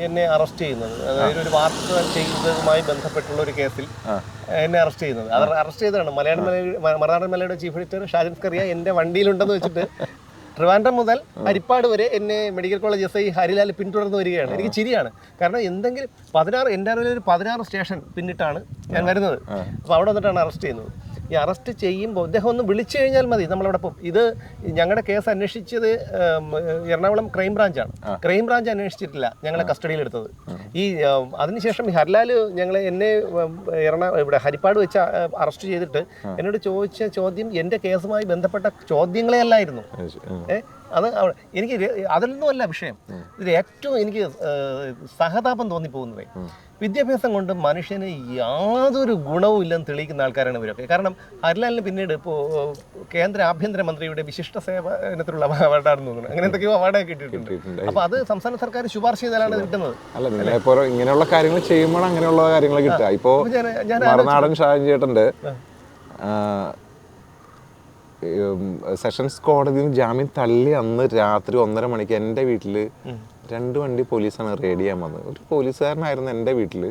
എന്നെ അറസ്റ്റ് ചെയ്യുന്നത്. അതായത് ഒരു വാർത്ത ചെയ്തതുമായി ബന്ധപ്പെട്ടുള്ള ഒരു കേസിൽ എന്നെ അറസ്റ്റ് ചെയ്യുന്നത്. അത് അറസ്റ്റ് ചെയ്തതാണ് മറുനാടൻ മലയുടെ ചീഫ് എഡിറ്റർ ഷാജൻ സ്കറിയ എൻ്റെ വണ്ടിയിലുണ്ടെന്ന് വെച്ചിട്ട് ട്രിവാൻഡ്രം മുതൽ ഹരിപ്പാട് വരെ എന്നെ മെഡിക്കൽ കോളേജ് SI ഹരിലാൽ പിന്തുടർന്ന് വരികയാണ്. എനിക്ക് ചിരിയാണ്. കാരണം എന്തെങ്കിലും 16 എൻ്റെ അറിവിൽ ഒരു 16 സ്റ്റേഷൻ പിന്നിട്ടാണ് ഞാൻ വരുന്നത്. അപ്പോൾ അവിടെ വന്നിട്ടാണ് അറസ്റ്റ് ചെയ്യുന്നത്. ഈ അറസ്റ്റ് ചെയ്യുമ്പോൾ അദ്ദേഹം ഒന്ന് വിളിച്ചു കഴിഞ്ഞാൽ മതി, നമ്മളോടൊപ്പം. ഇത് ഞങ്ങളുടെ കേസ് അന്വേഷിച്ചത് എറണാകുളം ക്രൈംബ്രാഞ്ചാണ്. ക്രൈംബ്രാഞ്ച് അന്വേഷിച്ചിട്ടില്ല ഞങ്ങളെ കസ്റ്റഡിയിലെടുത്തത്. ഈ അതിനുശേഷം ഹർലാൽ എന്നെ ഇവിടെ ഹരിപ്പാട് വെച്ച് അറസ്റ്റ് ചെയ്തിട്ട് എന്നോട് ചോദിച്ച ചോദ്യം എൻ്റെ കേസുമായി ബന്ധപ്പെട്ട ചോദ്യങ്ങളെ അല്ലായിരുന്നു. എനിക്ക് അതിലൊന്നുമല്ല വിഷയം. ഇതിൽ ഏറ്റവും എനിക്ക് സഹതാപം തോന്നിപ്പോകുന്നത്, വിദ്യാഭ്യാസം കൊണ്ട് മനുഷ്യന് യാതൊരു ഗുണവും ഇല്ലെന്ന് തെളിയിക്കുന്ന ആൾക്കാരാണ് ഇവരൊക്കെ. കാരണം ഹരിലാലിന് പിന്നീട് ഇപ്പോൾ കേന്ദ്ര ആഭ്യന്തരമന്ത്രിയുടെ വിശിഷ്ട സേവനത്തിലുള്ള അവാർഡാണെന്ന് തോന്നുന്നു. അങ്ങനെ എന്തൊക്കെയോ അവാർഡൊക്കെ കിട്ടിയിട്ടുണ്ട്. അപ്പോൾ അത് സംസ്ഥാന സർക്കാർ ശുപാർശ ചെയ്താലാണ് കിട്ടുന്നത്. ഇങ്ങനെയുള്ള കാര്യങ്ങൾ ചെയ്യുമ്പോൾ അങ്ങനെയുള്ള കാര്യങ്ങൾ കിട്ടുക. ഇപ്പോൾ മറുനാടൻ ഷാജൻ ചേട്ടൻ്റെ സെഷൻസ് കോടതിയിൽ ജാമ്യം തള്ളി അന്ന് രാത്രി 1:30 മണിക്ക് എൻ്റെ വീട്ടിൽ 2 വണ്ടി പോലീസാണ് റെയ്ഡ് ചെയ്യാൻ വന്നത്. ഒരു പോലീസുകാരനായിരുന്നു എൻ്റെ വീട്ടിൽ.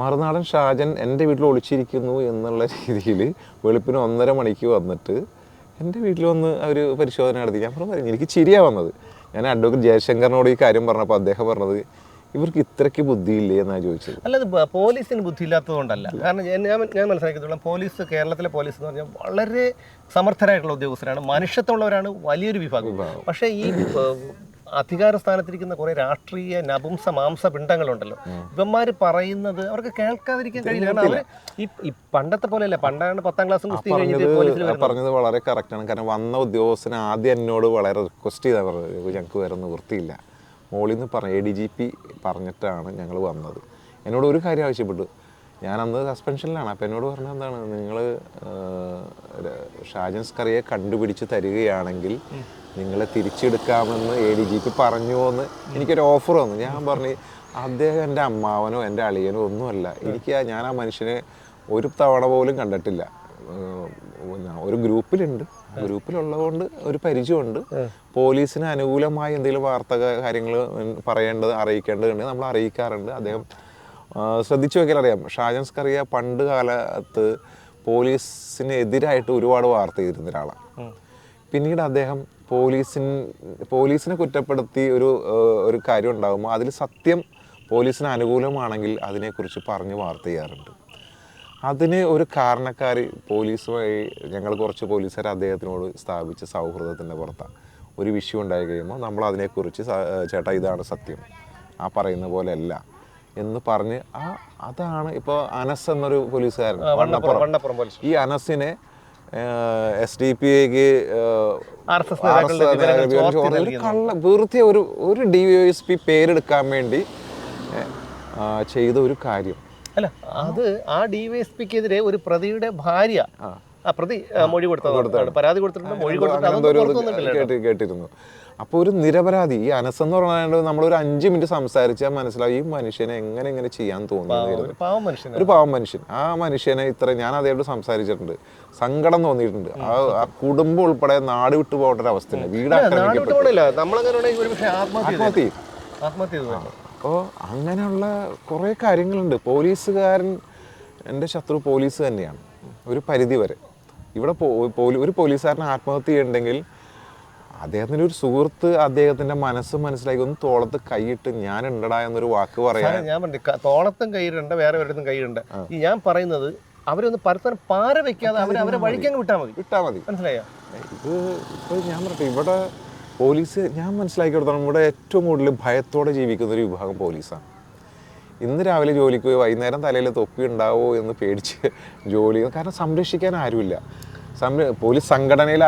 മറുനാടൻ ഷാജൻ എൻ്റെ വീട്ടിൽ ഒളിച്ചിരിക്കുന്നു എന്നുള്ള രീതിയിൽ വെളുപ്പിന് 1:30 മണിക്ക് വന്നിട്ട് എൻ്റെ വീട്ടിൽ വന്ന് അവർ പരിശോധന നടത്തി. ഞാൻ പറഞ്ഞു, എനിക്ക് ചിരിയാണ് വന്നത്. ഞാൻ അഡ്വക്കേറ്റ് ജയശങ്കറിനോട് ഈ കാര്യം പറഞ്ഞപ്പോൾ അദ്ദേഹം പറഞ്ഞത്, ഇവർക്ക് ഇത്രയ്ക്ക് ബുദ്ധിയില്ലേ എന്നാണ് ചോദിച്ചത്. അല്ലാതെ പോലീസിന് ബുദ്ധിയില്ലാത്തതുകൊണ്ടല്ല. കാരണം ഞാൻ മനസ്സിലാക്കിയിട്ടുള്ള പോലീസ്, കേരളത്തിലെ പോലീസ് എന്ന് പറഞ്ഞാൽ വളരെ സമർത്ഥരായിട്ടുള്ള ഉദ്യോഗസ്ഥരാണ്, മനുഷ്യത്വമുള്ളവരാണ് വലിയൊരു വിഭാഗം. പക്ഷേ ഈ അധികാര സ്ഥാനത്തിരിക്കുന്ന കുറെ രാഷ്ട്രീയ നപുംസ മാംസ പിണ്ടങ്ങളുണ്ടല്ലോ, ഇവന്മാർ പറയുന്നത് അവർക്ക് കേൾക്കാതിരിക്കാൻ കഴിയില്ല. കാരണം അവർ ഈ പണ്ടത്തെ പോലെയല്ല. പണ്ടാണ് 10ാം ക്ലാസ്സും കുസ്തി കഴിഞ്ഞിട്ട് പോലീസിൽ പറഞ്ഞത് വളരെ കറക്റ്റാണ്. കാരണം വന്ന ഉദ്യോഗസ്ഥന് ആദ്യം എന്നോട് വളരെ റിക്വസ്റ്റ് ചെയ്താൽ പറഞ്ഞത് ഞങ്ങൾക്ക് വേറെ നിവൃത്തിയില്ല, മോളിൽ നിന്ന് ADGP പറഞ്ഞിട്ടാണ് ഞങ്ങൾ വന്നത്. എന്നോട് ഒരു കാര്യം ആവശ്യപ്പെട്ടു. ഞാൻ അന്ന് സസ്പെൻഷനിലാണ്. അപ്പോൾ എന്നോട് പറഞ്ഞത് എന്താണ്, നിങ്ങൾ ഷാജൻ സ്കറിയെ കണ്ടുപിടിച്ച് തരികയാണെങ്കിൽ നിങ്ങളെ തിരിച്ചെടുക്കാമെന്ന് ADGP പറഞ്ഞു എന്ന് എനിക്കൊരു ഓഫർ വന്നു. ഞാൻ പറഞ്ഞു അദ്ദേഹം എൻ്റെ അമ്മാവനോ എൻ്റെ അളിയനോ ഒന്നുമല്ല, ഞാൻ ആ മനുഷ്യനെ ഒരു തവണ പോലും കണ്ടിട്ടില്ല. ഒരു ഗ്രൂപ്പിലുള്ളതുകൊണ്ട് ഒരു പരിചയമുണ്ട്. പോലീസിന് അനുകൂലമായി എന്തെങ്കിലും വാർത്ത കാര്യങ്ങൾ അറിയിക്കേണ്ടതുണ്ട്, നമ്മൾ അറിയിക്കാറുണ്ട്. അദ്ദേഹം ശ്രദ്ധിച്ചു നോക്കിയാൽ അറിയാം, ഷാജൻ സ്കറിയ പണ്ട് കാലത്ത് പോലീസിനെതിരായിട്ട് ഒരുപാട് വാർത്ത ചെയ്തിരുന്ന ഒരാളാണ്. പിന്നീട് അദ്ദേഹം പോലീസിനെ കുറ്റപ്പെടുത്തി ഒരു കാര്യം ഉണ്ടാകുമ്പോൾ അതിൽ സത്യം പോലീസിന് അനുകൂലമാണെങ്കിൽ അതിനെക്കുറിച്ച് പറഞ്ഞ് വാർത്ത ചെയ്യാറുണ്ട്. അതിന് ഒരു കാരണക്കാർ പോലീസുമായി ഞങ്ങൾ കുറച്ച് പോലീസുകാർ അദ്ദേഹത്തിനോട് സ്ഥാപിച്ച സൗഹൃദത്തിൻ്റെ പുറത്താണ്. ഒരു വിഷയം ഉണ്ടായി കഴിയുമ്പോൾ നമ്മൾ അതിനെക്കുറിച്ച് ചേട്ടാ ഇതാണ് സത്യം, ആ പറയുന്ന പോലെ അല്ല എന്ന് പറഞ്ഞ് അതാണ് ഇപ്പോൾ അനസ് എന്നൊരു പോലീസുകാരൻ വണ്ണപ്പുറം. ഈ അനസിനെ SDPIക്ക് വെറുതെ ഒരു DYSP പേരെടുക്കാൻ വേണ്ടി ചെയ്ത ഒരു കാര്യം അല്ല. അത് ആ DYSPക്കെതിരെ ഒരു പ്രതിയുടെ ഭാര്യ മൊഴി കൊടുത്തതാണ്, പരാതി കൊടുത്തിട്ടുണ്ട്, മൊഴി കൊടുത്തിട്ടുണ്ട് കേട്ടിരുന്നു. അപ്പോൾ ഒരു നിരപരാധി, ഈ അനസ് എന്ന് പറഞ്ഞാൽ നമ്മളൊരു 5 മിനിറ്റ് സംസാരിച്ചാൽ മനസ്സിലാവും ഈ മനുഷ്യനെ എങ്ങനെ ചെയ്യാൻ തോന്നുന്നു. ഒരു പാവം മനുഷ്യൻ. ആ മനുഷ്യനെ ഞാൻ അദ്ദേഹത്തോട് സംസാരിച്ചിട്ടുണ്ട്, സങ്കടം തോന്നിയിട്ടുണ്ട്. ആ കുടുംബം ഉൾപ്പെടെ നാട് വിട്ടു പോകേണ്ട ഒരു അവസ്ഥയില്ല, വീട് ആത്മഹത്യ. അപ്പോൾ അങ്ങനെയുള്ള കുറേ കാര്യങ്ങളുണ്ട്. പോലീസുകാരൻ, എൻ്റെ ശത്രു പോലീസ് തന്നെയാണ് ഒരു പരിധി വരെ. ഇവിടെ ഒരു പോലീസുകാരൻ ആത്മഹത്യ ചെയ്യുന്നുണ്ടെങ്കിൽ അദ്ദേഹത്തിൻ്റെ ഒരു സുഹൃത്ത് അദ്ദേഹത്തിൻ്റെ മനസ്സ് മനസ്സിലാക്കി ഒന്ന് തോളത്ത് കൈയിട്ട് ഞാൻ ഉണ്ടടാ എന്നൊരു വാക്ക് പറയാൻ. ഞാൻ പറഞ്ഞു തോളത്തും കൈയിടണ്ട, വേറെ വരത്തും കൈയിടണ്ട. ഈ ഞാൻ പറയുന്നത് അവരൊന്ന് പരസ്പരം പാര വെക്കാതെ അവരെ വഴിക്കങ്ങ് വിട്ടാൽ മതി. മനസ്സിലായോ? ഇത് ഇപ്പോൾ ഞാൻ പറയട്ടെ, ഇവിടെ പോലീസ് ഞാൻ മനസ്സിലാക്കി കൊടുത്തോളം ഇവിടെ ഏറ്റവും കൂടുതൽ ഭയത്തോടെ ജീവിക്കുന്ന ഒരു വിഭാഗം പോലീസാണ്. ഇന്ന് രാവിലെ ജോലിക്ക് പോയി വൈകുന്നേരം തലയിൽ തൊപ്പി ഉണ്ടാവോ എന്ന് പേടിച്ച് ജോലി, കാരണം സംരക്ഷിക്കാൻ ആരുമില്ല. പോലീസ് സംഘടനയിൽ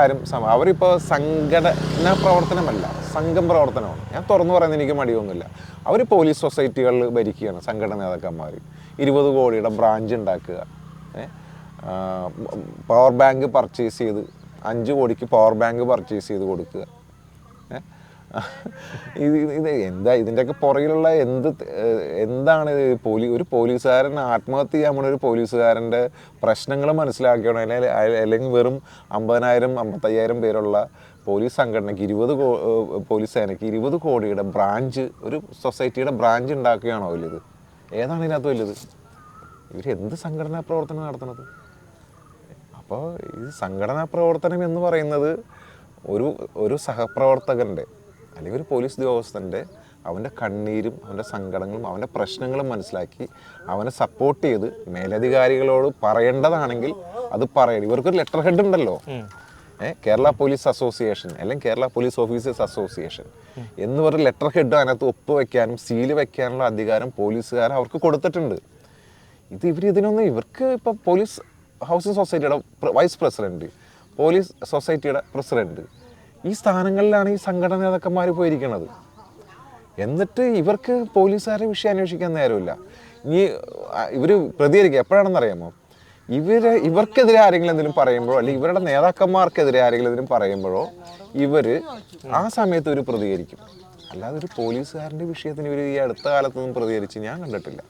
അവരിപ്പോൾ സംഘടനാ പ്രവർത്തനമല്ല, സംഘം പ്രവർത്തനമാണ്. ഞാൻ തുറന്നു പറയുന്നത് എനിക്ക് മടിയൊന്നുമില്ല. അവർ പോലീസ് സൊസൈറ്റികളിൽ ഭരിക്കുകയാണ് സംഘടന നേതാക്കന്മാർ. 20 കോടിയുടെ ബ്രാഞ്ച് ഉണ്ടാക്കുക, പവർ ബാങ്ക് പർച്ചേസ് ചെയ്ത് 5 കോടിക്ക് പവർ ബാങ്ക് പർച്ചേസ് ചെയ്ത് കൊടുക്കുക. ഇത് ഇതിൻ്റെയൊക്കെ പുറകിലുള്ള എന്താണ്? ഒരു പോലീസുകാരൻ ആത്മഹത്യ ചെയ്യാൻ പോണ ഒരു പോലീസുകാരൻ്റെ പ്രശ്നങ്ങൾ മനസ്സിലാക്കണം. അല്ലെങ്കിൽ വെറും 50,000-55,000 പേരുള്ള പോലീസ് സംഘടനയ്ക്ക് പോലീസ് സേനയ്ക്ക് 20 കോടിയുടെ ബ്രാഞ്ച്, ഒരു സൊസൈറ്റിയുടെ ബ്രാഞ്ച് ഉണ്ടാക്കുകയാണോ വലുത്? ഏതാണ് ഇതിനകത്ത് വലുത്? ഇവരെന്ത് സംഘടനാ പ്രവർത്തനം നടത്തുന്നത്? അപ്പോൾ ഈ സംഘടനാ പ്രവർത്തനം എന്ന് പറയുന്നത് ഒരു സഹപ്രവർത്തകൻ്റെ അല്ലെങ്കിൽ ഒരു പോലീസ് ഉദ്യോഗസ്ഥൻ്റെ അവൻ്റെ കണ്ണീരും അവൻ്റെ സങ്കടങ്ങളും അവൻ്റെ പ്രശ്നങ്ങളും മനസ്സിലാക്കി അവനെ സപ്പോർട്ട് ചെയ്ത് മേലധികാരികളോട് പറയേണ്ടതാണെങ്കിൽ അത് പറയണം. ഇവർക്കൊരു ലെറ്റർ ഹെഡ് ഉണ്ടല്ലോ, കേരള പോലീസ് അസോസിയേഷൻ അല്ലെങ്കിൽ കേരള പോലീസ് ഓഫീസേഴ്സ് അസോസിയേഷൻ എന്ന് പറഞ്ഞ ലെറ്റർ ഹെഡ് അതിനകത്ത് ഒപ്പുവെക്കാനും സീല് വെക്കാനുള്ള അധികാരം പോലീസുകാർ അവർക്ക് കൊടുത്തിട്ടുണ്ട്. ഇവർക്ക് ഇപ്പോൾ പോലീസ് ഹൗസിംഗ് സൊസൈറ്റിയുടെ വൈസ് പ്രസിഡന്റ്, പോലീസ് സൊസൈറ്റിയുടെ പ്രസിഡന്റ്, ഈ സ്ഥാനങ്ങളിലാണ് ഈ സംഘടന നേതാക്കന്മാർ പോയിരിക്കുന്നത്. എന്നിട്ട് ഇവർക്ക് പോലീസുകാരുടെ വിഷയം അന്വേഷിക്കാൻ നേരമില്ല. ഇവർ പ്രതികരിക്കുക എപ്പോഴാണെന്നറിയാമോ? ഇവർക്കെതിരെ ആരെങ്കിലും എന്തെങ്കിലും പറയുമ്പോഴോ അല്ലെങ്കിൽ ഇവരുടെ നേതാക്കന്മാർക്കെതിരെ ആരെങ്കിലും എന്തെങ്കിലും പറയുമ്പോഴോ ആ സമയത്ത് ഇവർ പ്രതികരിക്കും. അല്ലാതെ ഒരു പോലീസുകാരൻ്റെ വിഷയത്തിന് ഇവർ ഈ അടുത്ത കാലത്തൊന്നും പ്രതികരിച്ച് ഞാൻ കണ്ടിട്ടില്ല.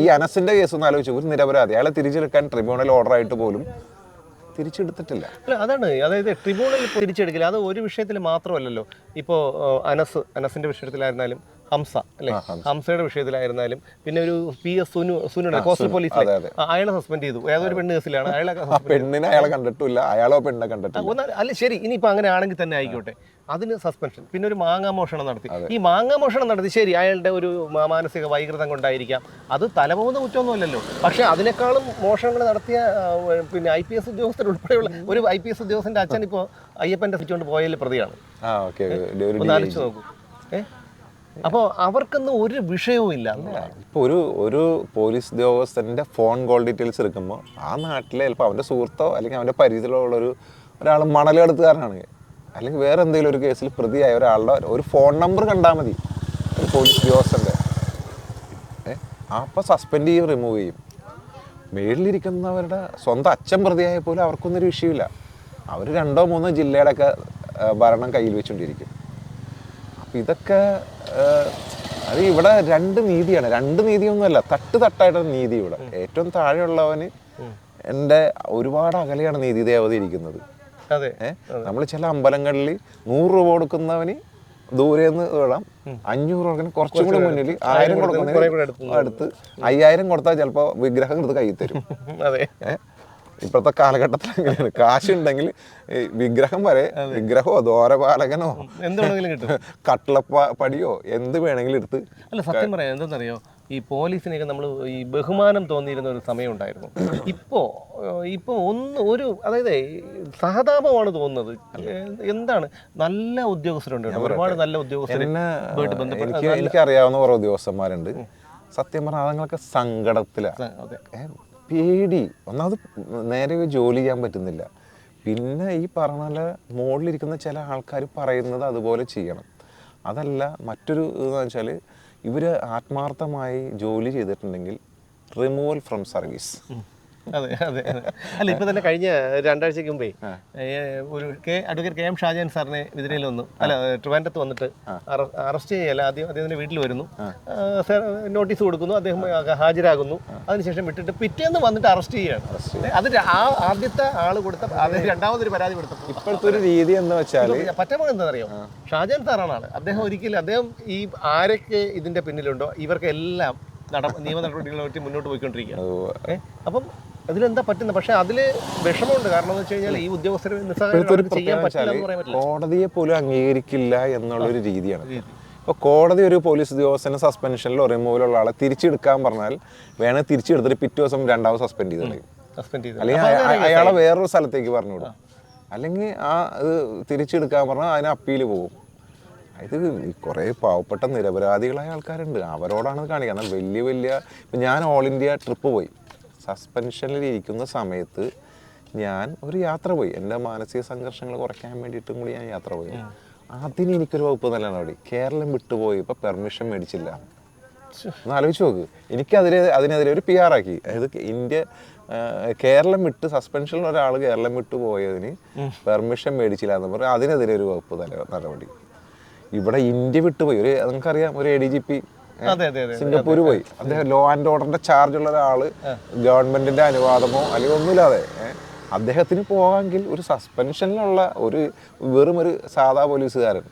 ഈ അനസിൻ്റെ കേസ് ഒന്ന് ആലോചിച്ചു, ഒരു നിരപരാധി, അയാളെ തിരിച്ചെടുക്കാൻ ട്രിബ്യൂണൽ ഓർഡറായിട്ട് പോലും തിരിച്ചെടുത്തിട്ടില്ല. അതാണ്, അതായത് ട്രിബ്യൂണലിൽ തിരിച്ചെടുക്കില്ല. അത് ഒരു വിഷയത്തിൽ മാത്രമല്ലല്ലോ. ഇപ്പോൾ അനസിന്റെ വിഷയത്തിലായിരുന്നാലും, ഹംസയുടെ വിഷയത്തിലായിരുന്നാലും, പിന്നെ ഒരു PS സുനുണ്ട് കോസ്റ്റൽ പോലീസിൽ, അയാളെ സസ്പെൻഡ് ചെയ്തു. ഏതൊരു പെണ്ണ് കേസിലാണ്. പെണ്ണിനെ അയാളെ കണ്ടിട്ടില്ല, അയാളോ പെണ്ണെ കണ്ടിട്ടില്ല. അല്ല ശരി, ഇനിയിപ്പോൾ അങ്ങനെ ആണെങ്കിൽ തന്നെ ആയിക്കോട്ടെ. അതിന് സസ്പെൻഷൻ. പിന്നെ ഒരു മാങ്ങാമോഷണം നടത്തി. ഈ മാങ്ങാമോഷണം നടത്തി, ശരി, അയാളുടെ ഒരു മാനസിക വൈകൃതം കൊണ്ടായിരിക്കാം, അത് തലപോകുന്ന കുറ്റമൊന്നുമല്ലല്ലോ. പക്ഷേ അതിനേക്കാളും മോഷണങ്ങൾ നടത്തിയ പിന്നെ IPS ഉദ്യോഗസ്ഥർ ഉൾപ്പെടെയുള്ള ഒരു IPS ഉദ്യോഗസ്ഥൻ്റെ അച്ഛൻ ഇപ്പോൾ അയ്യപ്പൻ്റെ വെച്ചുകൊണ്ട് പോയതിൽ പ്രതിയാണ്. ഒന്ന് ആലോചിച്ച് നോക്കൂ. അപ്പോൾ അവർക്കൊന്നും ഒരു വിഷയവും ഇല്ല. ഇപ്പോൾ ഒരു പോലീസ് ഉദ്യോഗസ്ഥൻ്റെ ഫോൺ കോൾ ഡീറ്റെയിൽസ് എടുക്കുമ്പോൾ ആ നാട്ടിലെ ചിലപ്പോൾ അവൻ്റെ സുഹൃത്തോ അല്ലെങ്കിൽ അവൻ്റെ പരിചയത്തിലുള്ള ഒരാൾ മണലെടുത്തുകാരനാണ്, അല്ലെങ്കിൽ വേറെ എന്തെങ്കിലും ഒരു കേസിൽ പ്രതിയായ ഒരാളുടെ ഒരു ഫോൺ നമ്പർ കണ്ടാൽ മതി ഒരു പോലീസ് ഉദ്യോഗസ്ഥൻ്റെ, അപ്പോൾ സസ്പെൻഡ് ചെയ്യും, റിമൂവ് ചെയ്യും. മേളിലിരിക്കുന്നവരുടെ സ്വന്തം അച്ഛൻ പ്രതിയായ പോലും അവർക്കൊന്നൊരു വിഷയമില്ല. അവർ 2-3 ജില്ലയുടെയൊക്കെ ഭരണം കയ്യിൽ വെച്ചുകൊണ്ടിരിക്കും. അപ്പം ഇതൊക്കെ അത് ഇവിടെ രണ്ട് നീതിയൊന്നുമല്ല, തട്ടായിട്ടാണ് നീതി ഇവിടെ. ഏറ്റവും താഴെയുള്ളവന് എൻ്റെ ഒരുപാട് അകലെയാണ് നീതി ദേവത ഇരിക്കുന്നത്. നമ്മൾ ചില അമ്പലങ്ങളിൽ 100 രൂപ കൊടുക്കുന്നവന് ദൂരെന്ന് തൊഴാം, 500 കൊടുക്കുന്ന കുറച്ചും കൂടി മുന്നിൽ 1000 കൊടുക്കുന്നതിന് അടുത്ത് 5000 കൊടുത്താൽ ചിലപ്പോൾ വിഗ്രഹം എടുത്ത് കയ്യിൽ തരും. ഇപ്പോഴത്തെ കാലഘട്ടത്തിൽ അങ്ങനെയാണ്. കാശുണ്ടെങ്കിൽ വിഗ്രഹം വരെ, വിഗ്രഹമോ ദ്വാരപാലകനോ കട്ടിളപ്പടിയോ എന്ത് വേണമെങ്കിലും എടുത്ത്. അല്ല, സത്യം പറയാം, എന്തെന്നറിയോ, ഈ പോലീസിനെയൊക്കെ നമ്മൾ ഈ ബഹുമാനം തോന്നിയിരുന്ന ഒരു സമയം ഉണ്ടായിരുന്നു. ഇപ്പോൾ അതായത് സഹതാപമാണ് തോന്നുന്നത്. എന്താണ്, നല്ല ഉദ്യോഗസ്ഥരുണ്ട്, ഒരുപാട് നല്ല ഉദ്യോഗസ്ഥർ. എനിക്കറിയാവുന്ന കുറേ ഉദ്യോഗസ്ഥന്മാരുണ്ട്. സത്യം പറഞ്ഞാൽ അതുങ്ങളൊക്കെ സങ്കടത്തിലാണ്. പേടി, ഒന്നാമത് നേരെ ജോലി ചെയ്യാൻ പറ്റുന്നില്ല. പിന്നെ ഈ പറഞ്ഞ മുകളിലിരിക്കുന്ന ചില ആൾക്കാർ പറയുന്നത് അതുപോലെ ചെയ്യണം. അതല്ല, മറ്റൊരു ഇതെന്ന് വെച്ചാൽ ഇവർ ആത്മാർത്ഥമായി ജോലി ചെയ്തിട്ടുണ്ടെങ്കിൽ റിമൂവൽ ഫ്രം സർവീസ്. അതെ. അല്ല, ഇപ്പൊ തന്നെ കഴിഞ്ഞ 2 ആഴ്ചക്ക് മുമ്പേ ഒരു അഡ്വക്കേറ്റ് KM ഷാജഹാൻ സാറിനെ വിതിരയിൽ വന്നു, ട്രിവാൻഡ്രത്ത് വന്നിട്ട് അറസ്റ്റ് ചെയ്യല്ല, അദ്ദേഹത്തിന്റെ വീട്ടിൽ വരുന്നു, നോട്ടീസ് കൊടുക്കുന്നു, അദ്ദേഹം ഹാജരാകുന്നു, അതിനുശേഷം വിട്ടിട്ട് പിറ്റേന്ന് വന്നിട്ട് അറസ്റ്റ് ചെയ്യുകയാണ്. അത് ആദ്യത്തെ ആള് കൊടുത്ത, രണ്ടാമതൊരു പരാതി കൊടുത്തപ്പോൾ ഇപ്പോഴത്തെ ഒരു രീതി എന്ന് വെച്ചാൽ പറ്റുമ്പോൾ എന്താണെന്നറിയോ, ഷാജഹാൻ സാറാണ് ആള്. അദ്ദേഹം ഈ ആരൊക്കെ ഇതിന്റെ പിന്നിലുണ്ടോ ഇവർക്കെല്ലാം നിയമ നടപടികളെ മുന്നോട്ട് പോയിക്കൊണ്ടിരിക്കുക. അപ്പം അതിലെന്താ പറ്റുന്നത്? പക്ഷെ അതില് വിഷമമുണ്ട്. കാരണം എന്ന് വെച്ച് കഴിഞ്ഞാൽ ഈ ഉദ്യോഗസ്ഥർ ചെയ്യാൻ പറ്റില്ല എന്ന് പറയാൻ പറ്റില്ല. കോടതിയെ പോലും അംഗീകരിക്കില്ല എന്നുള്ളൊരു രീതിയാണ്. ഇപ്പോൾ കോടതി ഒരു പോലീസ് ഉദ്യോഗസ്ഥനെ സസ്പെൻഷനിലോ റിമൂവലോ ഉള്ള ആളെ തിരിച്ചെടുക്കാൻ പറഞ്ഞാൽ വേണമെങ്കിൽ തിരിച്ചെടുത്തിട്ട് പിറ്റേ ദിവസം 2ാമത് സസ്പെൻഡ് ചെയ്ത് അല്ലെങ്കിൽ അയാളെ വേറൊരു സ്ഥലത്തേക്ക് പറഞ്ഞു വിടും. അല്ലെങ്കിൽ ഇത് തിരിച്ചെടുക്കാൻ പറഞ്ഞാൽ അതിന് അപ്പീൽ പോകും. ഇത് കുറേ പാവപ്പെട്ട നിരപരാധികളായ ആൾക്കാരുണ്ട്, അവരോടാണ് കാണിക്കുക. എന്നാൽ വലിയ ഇപ്പം ഞാൻ ഓൾ ഇന്ത്യ ട്രിപ്പ് പോയി, സസ്പെൻഷനിൽ ഇരിക്കുന്ന സമയത്ത് ഞാൻ ഒരു യാത്ര പോയി, എൻ്റെ മാനസിക സംഘർഷങ്ങൾ കുറയ്ക്കാൻ വേണ്ടിയിട്ടും കൂടി ഞാൻ യാത്ര പോയി. അതിന് എനിക്കൊരു വകുപ്പ് നല്ലതാണ്. അവിടെ കേരളം വിട്ടുപോയി ഇപ്പോൾ പെർമിഷൻ മേടിച്ചില്ല. ഒന്ന് ആലോചിച്ച് നോക്ക്. അതിനെതിരെ ഒരു PR ആക്കി. അതായത് കേരളം വിട്ട് സസ്പെൻഷനിൽ ഒരാൾ കേരളം വിട്ടു പോയതിന് പെർമിഷൻ മേടിച്ചില്ല എന്ന് പറഞ്ഞാൽ അതിനെതിരെ ഒരു വകുപ്പ് നടപടി. ഇവിടെ ഇന്ത്യ വിട്ടുപോയി, നമുക്കറിയാം, ഒരു ADGP സിംഗപ്പൂർ പോയി, അദ്ദേഹം ലോ ആൻഡ് ഓർഡറിന്റെ ചാർജുള്ള ഒരാള്, ഗവൺമെന്റിന്റെ അനുവാദമോ അല്ലെങ്കിൽ ഒന്നുമില്ലാതെ അദ്ദേഹത്തിന് പോകാമെങ്കിൽ ഒരു സസ്പെൻഷനിലുള്ള വെറും ഒരു സാധാ പോലീസുകാരൻ,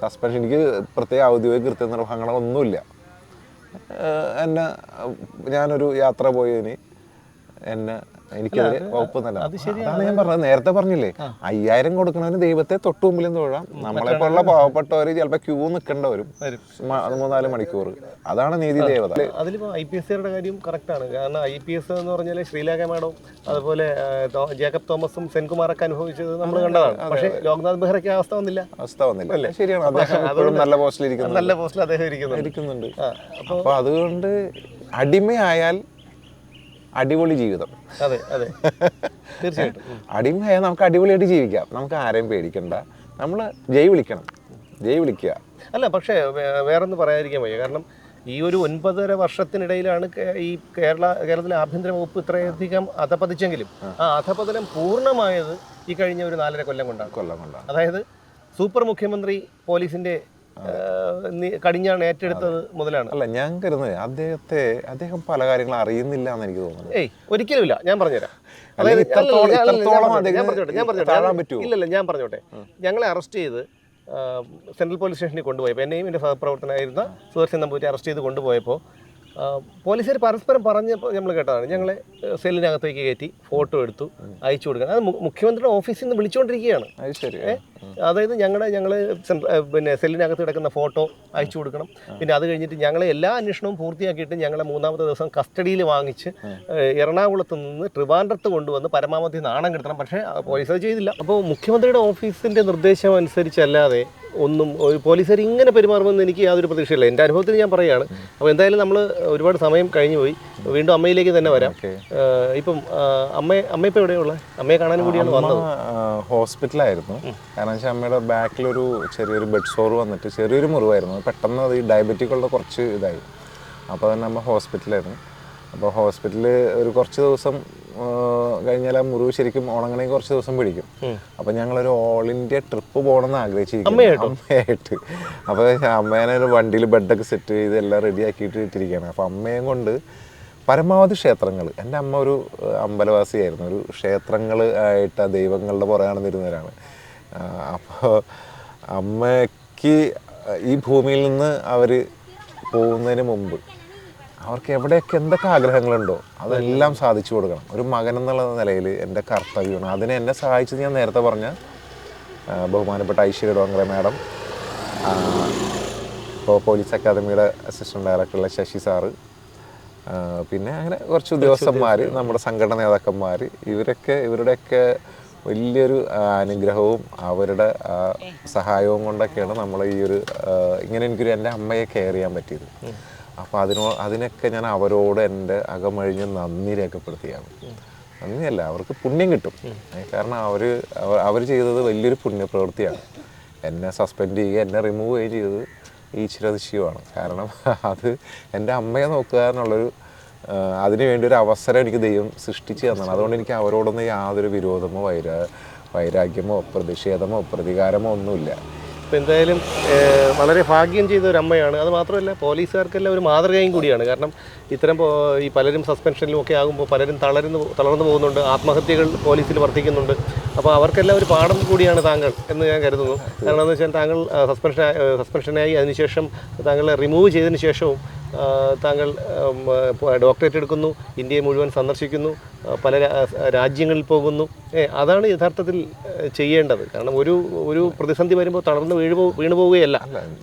സസ്പെൻഷൻ, എനിക്ക് പ്രത്യേക ഔദ്യോഗിക കൃത്യനിർവഹങ്ങളൊന്നുമില്ല, ഞാനൊരു യാത്ര പോയതിന് എനിക്കതിന് വകുപ്പ് നല്ല. അതാണ് ഞാൻ പറഞ്ഞത്, നേരത്തെ പറഞ്ഞില്ലേ, 5000 കൊടുക്കണതിന് ദൈവത്തെ തൊട്ട് മുമ്പിലും തൊഴാം. നമ്മളെപ്പോലുള്ള പാവപ്പെട്ടവര് ചിലപ്പോൾ ക്യൂ നിൽക്കേണ്ട വരും 3-4 മണിക്കൂർ. അതാണ് നീതി ദേവത. അതിലിപ്പോൾ IPSകാരുടെ കാര്യം കറക്റ്റാണ്. കാരണം IPS എന്ന് പറഞ്ഞാൽ ശ്രീലേഖ മാഡവും അതുപോലെ ജേക്കബ് തോമസും സെൻകുമാറൊക്കെ അനുഭവിച്ചത് നമ്മൾ കണ്ടതാണ്. പക്ഷേ ലോക്നാഥ് ബെഹ്റയ്ക്ക് അവസ്ഥ വന്നില്ല. ശരിയാണ്, അദ്ദേഹം നല്ല പോസ്റ്റിൽ അദ്ദേഹം ഇരിക്കുന്നുണ്ട്. അപ്പോൾ അതുകൊണ്ട് അടിമയായാൽ അടിപൊളി ജീവിതം. അതെ തീർച്ചയായിട്ടും. അടിമയായാൽ നമുക്ക് അടിപൊളിയായിട്ട് ജീവിക്കാം, നമുക്ക് ആരെയും പേടിക്കണ്ട, നമ്മൾ ജയ് വിളിക്കുക. അല്ല, പക്ഷേ വേറൊന്ന് പറയാതിരിക്കാൻ വയ്യ. കാരണം ഈ ഒരു 9.5 വർഷത്തിനിടയിലാണ് ഈ കേരളത്തിലെ ആഭ്യന്തര വകുപ്പ് ഇത്രയധികം അധപതിച്ചെങ്കിലും ആ അധപതനം പൂർണ്ണമായത് ഈ കഴിഞ്ഞ ഒരു 4.5 കൊല്ലം കൊണ്ടാണ്. അതായത് സൂപ്പർ മുഖ്യമന്ത്രി പോലീസിന്റെ കടിഞ്ഞാണ് ഏറ്റെടുത്തത് മുതലാണ്. അല്ല, ഞാൻ കരുതുന്നത് അദ്ദേഹം പല കാര്യങ്ങളും അറിയുന്നില്ല എന്ന് എനിക്ക് തോന്നുന്നു. ഒരിക്കലുമില്ല. ഞാൻ പറഞ്ഞുതരാം. ഞാൻ പറഞ്ഞോട്ടെ. ഞങ്ങളെ അറസ്റ്റ് ചെയ്ത് സെൻട്രൽ പോലീസ് സ്റ്റേഷനിൽ കൊണ്ടുപോയപ്പോൾ, എന്നെയും എൻ്റെ സഹപ്രവർത്തനായിരുന്ന സുദർശൻ നമ്പൂരി അറസ്റ്റ് ചെയ്ത് കൊണ്ടുപോയപ്പോൾ പോലീസുകാർ പരസ്പരം പറഞ്ഞപ്പോൾ നമ്മൾ കേട്ടതാണ്. ഞങ്ങളെ സെല്ലിനകത്തേക്ക് കയറ്റി ഫോട്ടോ എടുത്തു അയച്ചു കൊടുക്കാൻ. അത് മുഖ്യമന്ത്രിയുടെ ഓഫീസിൽ നിന്ന് വിളിച്ചുകൊണ്ടിരിക്കുകയാണ്. അതായത് ഞങ്ങൾ പിന്നെ സെല്ലിനകത്ത് കിടക്കുന്ന ഫോട്ടോ അയച്ചു കൊടുക്കണം. പിന്നെ അത് കഴിഞ്ഞിട്ട് ഞങ്ങളെ എല്ലാ അന്വേഷണവും പൂർത്തിയാക്കിയിട്ട് ഞങ്ങളെ 3-ാമത്തെ ദിവസം കസ്റ്റഡിയിൽ വാങ്ങിച്ച് എറണാകുളത്ത് നിന്ന് ട്രിവാൻഡ്രത്ത് കൊണ്ടുവന്ന് പരമാവധി നാണം കെടുത്തണം. പക്ഷേ പോലീസ് അത് ചെയ്തില്ല. അപ്പോൾ മുഖ്യമന്ത്രിയുടെ ഓഫീസിൻ്റെ നിർദ്ദേശം അനുസരിച്ചല്ലാതെ ഒന്നും ഒരു പോലീസുകാർ ഇങ്ങനെ പെരുമാറുമെന്ന് എനിക്ക് യാതൊരു പ്രതീക്ഷയില്ല. എൻ്റെ അനുഭവത്തിൽ ഞാൻ പറയുകയാണ്. അപ്പോൾ എന്തായാലും നമ്മൾ ഒരുപാട് സമയം കഴിഞ്ഞു പോയി. വീണ്ടും അമ്മയിലേക്ക് തന്നെ വരാം. ഇപ്പം അമ്മ ഇപ്പോൾ എവിടെയുള്ള അമ്മയെ കാണാനും കൂടിയാണ് വന്നത്. ഹോസ്പിറ്റലായിരുന്നു. കാരണം വെച്ചാൽ അമ്മയുടെ ബാക്കിലൊരു ചെറിയൊരു ബെഡ് സോർ വന്നിട്ട് ചെറിയൊരു മുറിവായിരുന്നു. പെട്ടെന്ന് അത് ഈ ഡയബറ്റിക്കുള്ള കുറച്ച് ഇതായി. അപ്പോൾ തന്നെ അമ്മ ഹോസ്പിറ്റലായിരുന്നു. അപ്പോൾ ഹോസ്പിറ്റലിൽ ഒരു കുറച്ച് ദിവസം കഴിഞ്ഞാൽ ആ മുറിവ് ശരിക്കും ഉണങ്ങണമെങ്കിൽ കുറച്ച് ദിവസം പിടിക്കും. അപ്പോൾ ഞങ്ങളൊരു ഓൾ ഇന്ത്യ ട്രിപ്പ് പോകണമെന്ന് ആഗ്രഹിച്ചിരിക്കും അമ്മയായിട്ട്. അപ്പോൾ അമ്മേനെ ഒരു വണ്ടിയിൽ ബെഡൊക്കെ സെറ്റ് ചെയ്ത് എല്ലാം റെഡിയാക്കിയിട്ട് ഇട്ടിരിക്കുകയാണ്. അപ്പോൾ അമ്മയും കൊണ്ട് പരമാവധി ക്ഷേത്രങ്ങൾ, എൻ്റെ അമ്മ ഒരു അമ്പലവാസിയായിരുന്നു. ഒരു ക്ഷേത്രങ്ങൾ ആയിട്ട് ദൈവങ്ങളുടെ പുറകെ നടന്നിരുന്നവരാണ്. അപ്പോൾ അമ്മയ്ക്ക് ഈ ഭൂമിയിൽ നിന്ന് അവർ പോകുന്നതിന് മുമ്പ് അവർക്ക് എവിടെയൊക്കെ എന്തൊക്കെ ആഗ്രഹങ്ങളുണ്ടോ അതെല്ലാം സാധിച്ചു കൊടുക്കണം. ഒരു മകൻ എന്നുള്ള നിലയിൽ എൻ്റെ കർത്തവ്യമാണ്. അതിനെ എന്നെ സഹായിച്ചത് ഞാൻ നേരത്തെ പറഞ്ഞ ബഹുമാനപ്പെട്ട ഐശ്വര്യ ഡോങ്കറെ മാഡം, ഇപ്പോൾ പോലീസ് അക്കാദമിയുടെ അസിസ്റ്റൻറ്റ് ഡയറക്ടറുള്ള ശശി സാറ്, പിന്നെ അങ്ങനെ കുറച്ച് ഉദ്യോഗസ്ഥന്മാർ, നമ്മുടെ സംഘടന നേതാക്കന്മാർ, ഇവരുടെയൊക്കെ വലിയൊരു അനുഗ്രഹവും അവരുടെ സഹായവും കൊണ്ടൊക്കെയാണ് നമ്മൾ ഈ ഒരു ഇങ്ങനെ എനിക്കൊരു എൻ്റെ അമ്മയെ കെയർ ചെയ്യാൻ പറ്റിയത്. അപ്പോൾ അതിനൊക്കെ ഞാൻ അവരോട് എൻ്റെ അകമഴിഞ്ഞ് നന്ദി രേഖപ്പെടുത്തുകയാണ്. നന്ദിയല്ല, അവർക്ക് പുണ്യം കിട്ടും. കാരണം അവർ ചെയ്തത് വലിയൊരു പുണ്യപ്രവൃത്തിയാണ്. എന്നെ സസ്പെൻഡ് ചെയ്യുക, എന്നെ റിമൂവ് ചെയ്യുക ചെയ്തത് ഈശ്വരതിശയമാണ്. കാരണം അത് എൻ്റെ അമ്മയെ നോക്കുക എന്നുള്ളൊരു അതിനുവേണ്ടി ഒരു അവസരം എനിക്ക് ദൈവം സൃഷ്ടിച്ച് തന്നതാണ്. അതുകൊണ്ട് എനിക്ക് അവരോടൊന്നും യാതൊരു വിരോധമോ വൈരാഗ്യമോ പ്രതിഷേധമോ പ്രതികാരമോ ഒന്നുമില്ല. അപ്പോൾ എന്തായാലും വളരെ ഭാഗ്യം ചെയ്ത ഒരു അമ്മയാണ്. അത് മാത്രമല്ല പോലീസുകാർക്കെല്ലാം ഒരു മാതൃകയും കൂടിയാണ്. കാരണം ഇത്തരം ഈ പലരും സസ്പെൻഷനിലും ഒക്കെ ആകുമ്പോൾ പലരും തളർന്നു പോകുന്നുണ്ട്, ആത്മഹത്യകൾ പോലീസിൽ വർദ്ധിക്കുന്നുണ്ട്. അപ്പോൾ അവർക്കെല്ലാം ഒരു പാഠം കൂടിയാണ് താങ്കൾ എന്ന് ഞാൻ കരുതുന്നു. കാരണം എന്താണെന്ന് വെച്ചാൽ താങ്കൾ സസ്പെൻഷനായി അതിനുശേഷം താങ്കളെ റിമൂവ് ചെയ്തതിന് ശേഷവും താങ്കൾ ഡോക്ടറേറ്റ് എടുക്കുന്നു, ഇന്ത്യയെ മുഴുവൻ സന്ദർശിക്കുന്നു, പല രാജ്യങ്ങളിൽ പോകുന്നു. അതാണ് യഥാർത്ഥത്തിൽ ചെയ്യേണ്ടത്. കാരണം ഒരു പ്രതിസന്ധി വരുമ്പോൾ തളർന്ന് വീണു പോവുകയല്ല.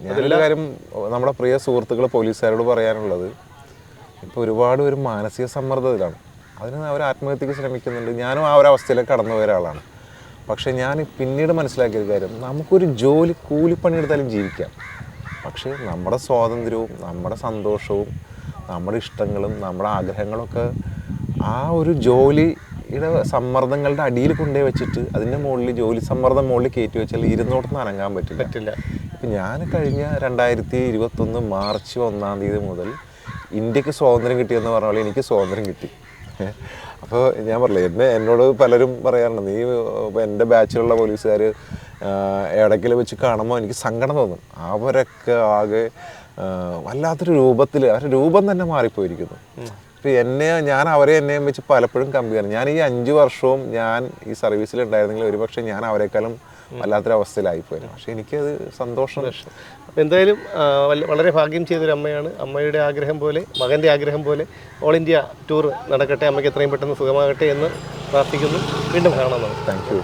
ഞാനൊരു കാര്യം നമ്മുടെ പ്രിയ സുഹൃത്തുക്കൾ പോലീസുകാരോട് പറയാനുള്ളത്, ഇപ്പോൾ ഒരുപാട് ഒരു മാനസിക സമ്മർദ്ദത്തിലാണ്. അതിന് അവർ ആത്മഹത്യക്ക് ശ്രമിക്കുന്നുണ്ട്. ഞാനും ആ ഒരു അവസ്ഥയിലേക്ക് കടന്നു പോയ ഒരാളാണ്. പക്ഷേ ഞാൻ പിന്നീട് മനസ്സിലാക്കിയൊരു കാര്യം, നമുക്കൊരു കൂലിപ്പണിയെടുത്താലും ജീവിക്കാം. പക്ഷേ നമ്മുടെ സ്വാതന്ത്ര്യവും നമ്മുടെ സന്തോഷവും നമ്മുടെ ഇഷ്ടങ്ങളും നമ്മുടെ ആഗ്രഹങ്ങളൊക്കെ ആ ഒരു ജോലിയുടെ സമ്മർദ്ദങ്ങളുടെ അടിയിൽ കൊണ്ടുപോയി വെച്ചിട്ട് അതിൻ്റെ മുകളിൽ ജോലി സമ്മർദ്ദം മുകളിൽ കയറ്റി വെച്ചാൽ ഇരുന്നോട്ടൊന്നും അനങ്ങാൻ പറ്റില്ല. ഇപ്പം ഞാൻ കഴിഞ്ഞ 2021 മാർച്ച് 1-ാം തീയതി മുതൽ ഇന്ത്യക്ക് സ്വാതന്ത്ര്യം കിട്ടിയെന്ന് പറഞ്ഞ പോലെ എനിക്ക് സ്വാതന്ത്ര്യം കിട്ടി. അപ്പോൾ ഞാൻ പറഞ്ഞില്ലേ, എന്നോട് പലരും പറയാറുണ്ട്, നീ എൻ്റെ ബാച്ചിലുള്ള പോലീസുകാർ ഇടയ്ക്കിൽ വെച്ച് കാണുമ്പോൾ എനിക്ക് സങ്കടം തോന്നും. അവരൊക്കെ ആകെ വല്ലാത്തൊരു രൂപത്തിൽ, അവരുടെ രൂപം തന്നെ മാറിപ്പോയിരിക്കുന്നു. ഇപ്പം എന്നെയും വെച്ച് പലപ്പോഴും കമ്പയർ ചെയ്യും. ഞാൻ ഈ 5 വർഷവും ഞാൻ ഈ സർവീസിലുണ്ടായിരുന്നെങ്കിൽ ഒരുപക്ഷെ ഞാൻ അവരെക്കാളും വല്ലാത്തൊരവസ്ഥയിലായിപ്പോയിരുന്നു. പക്ഷേ എനിക്കത് സന്തോഷം. എന്തായാലും വളരെ ഭാഗ്യം ചെയ്തൊരു അമ്മയാണ്. അമ്മയുടെ ആഗ്രഹം പോലെ, മകൻ്റെ ആഗ്രഹം പോലെ ഓൾ ഇന്ത്യ ടൂർ നടക്കട്ടെ, അമ്മയ്ക്ക് എത്രയും പെട്ടെന്ന് സുഖമാകട്ടെ എന്ന് പ്രാർത്ഥിക്കുന്നു. വീണ്ടും കാണാം. Thank you.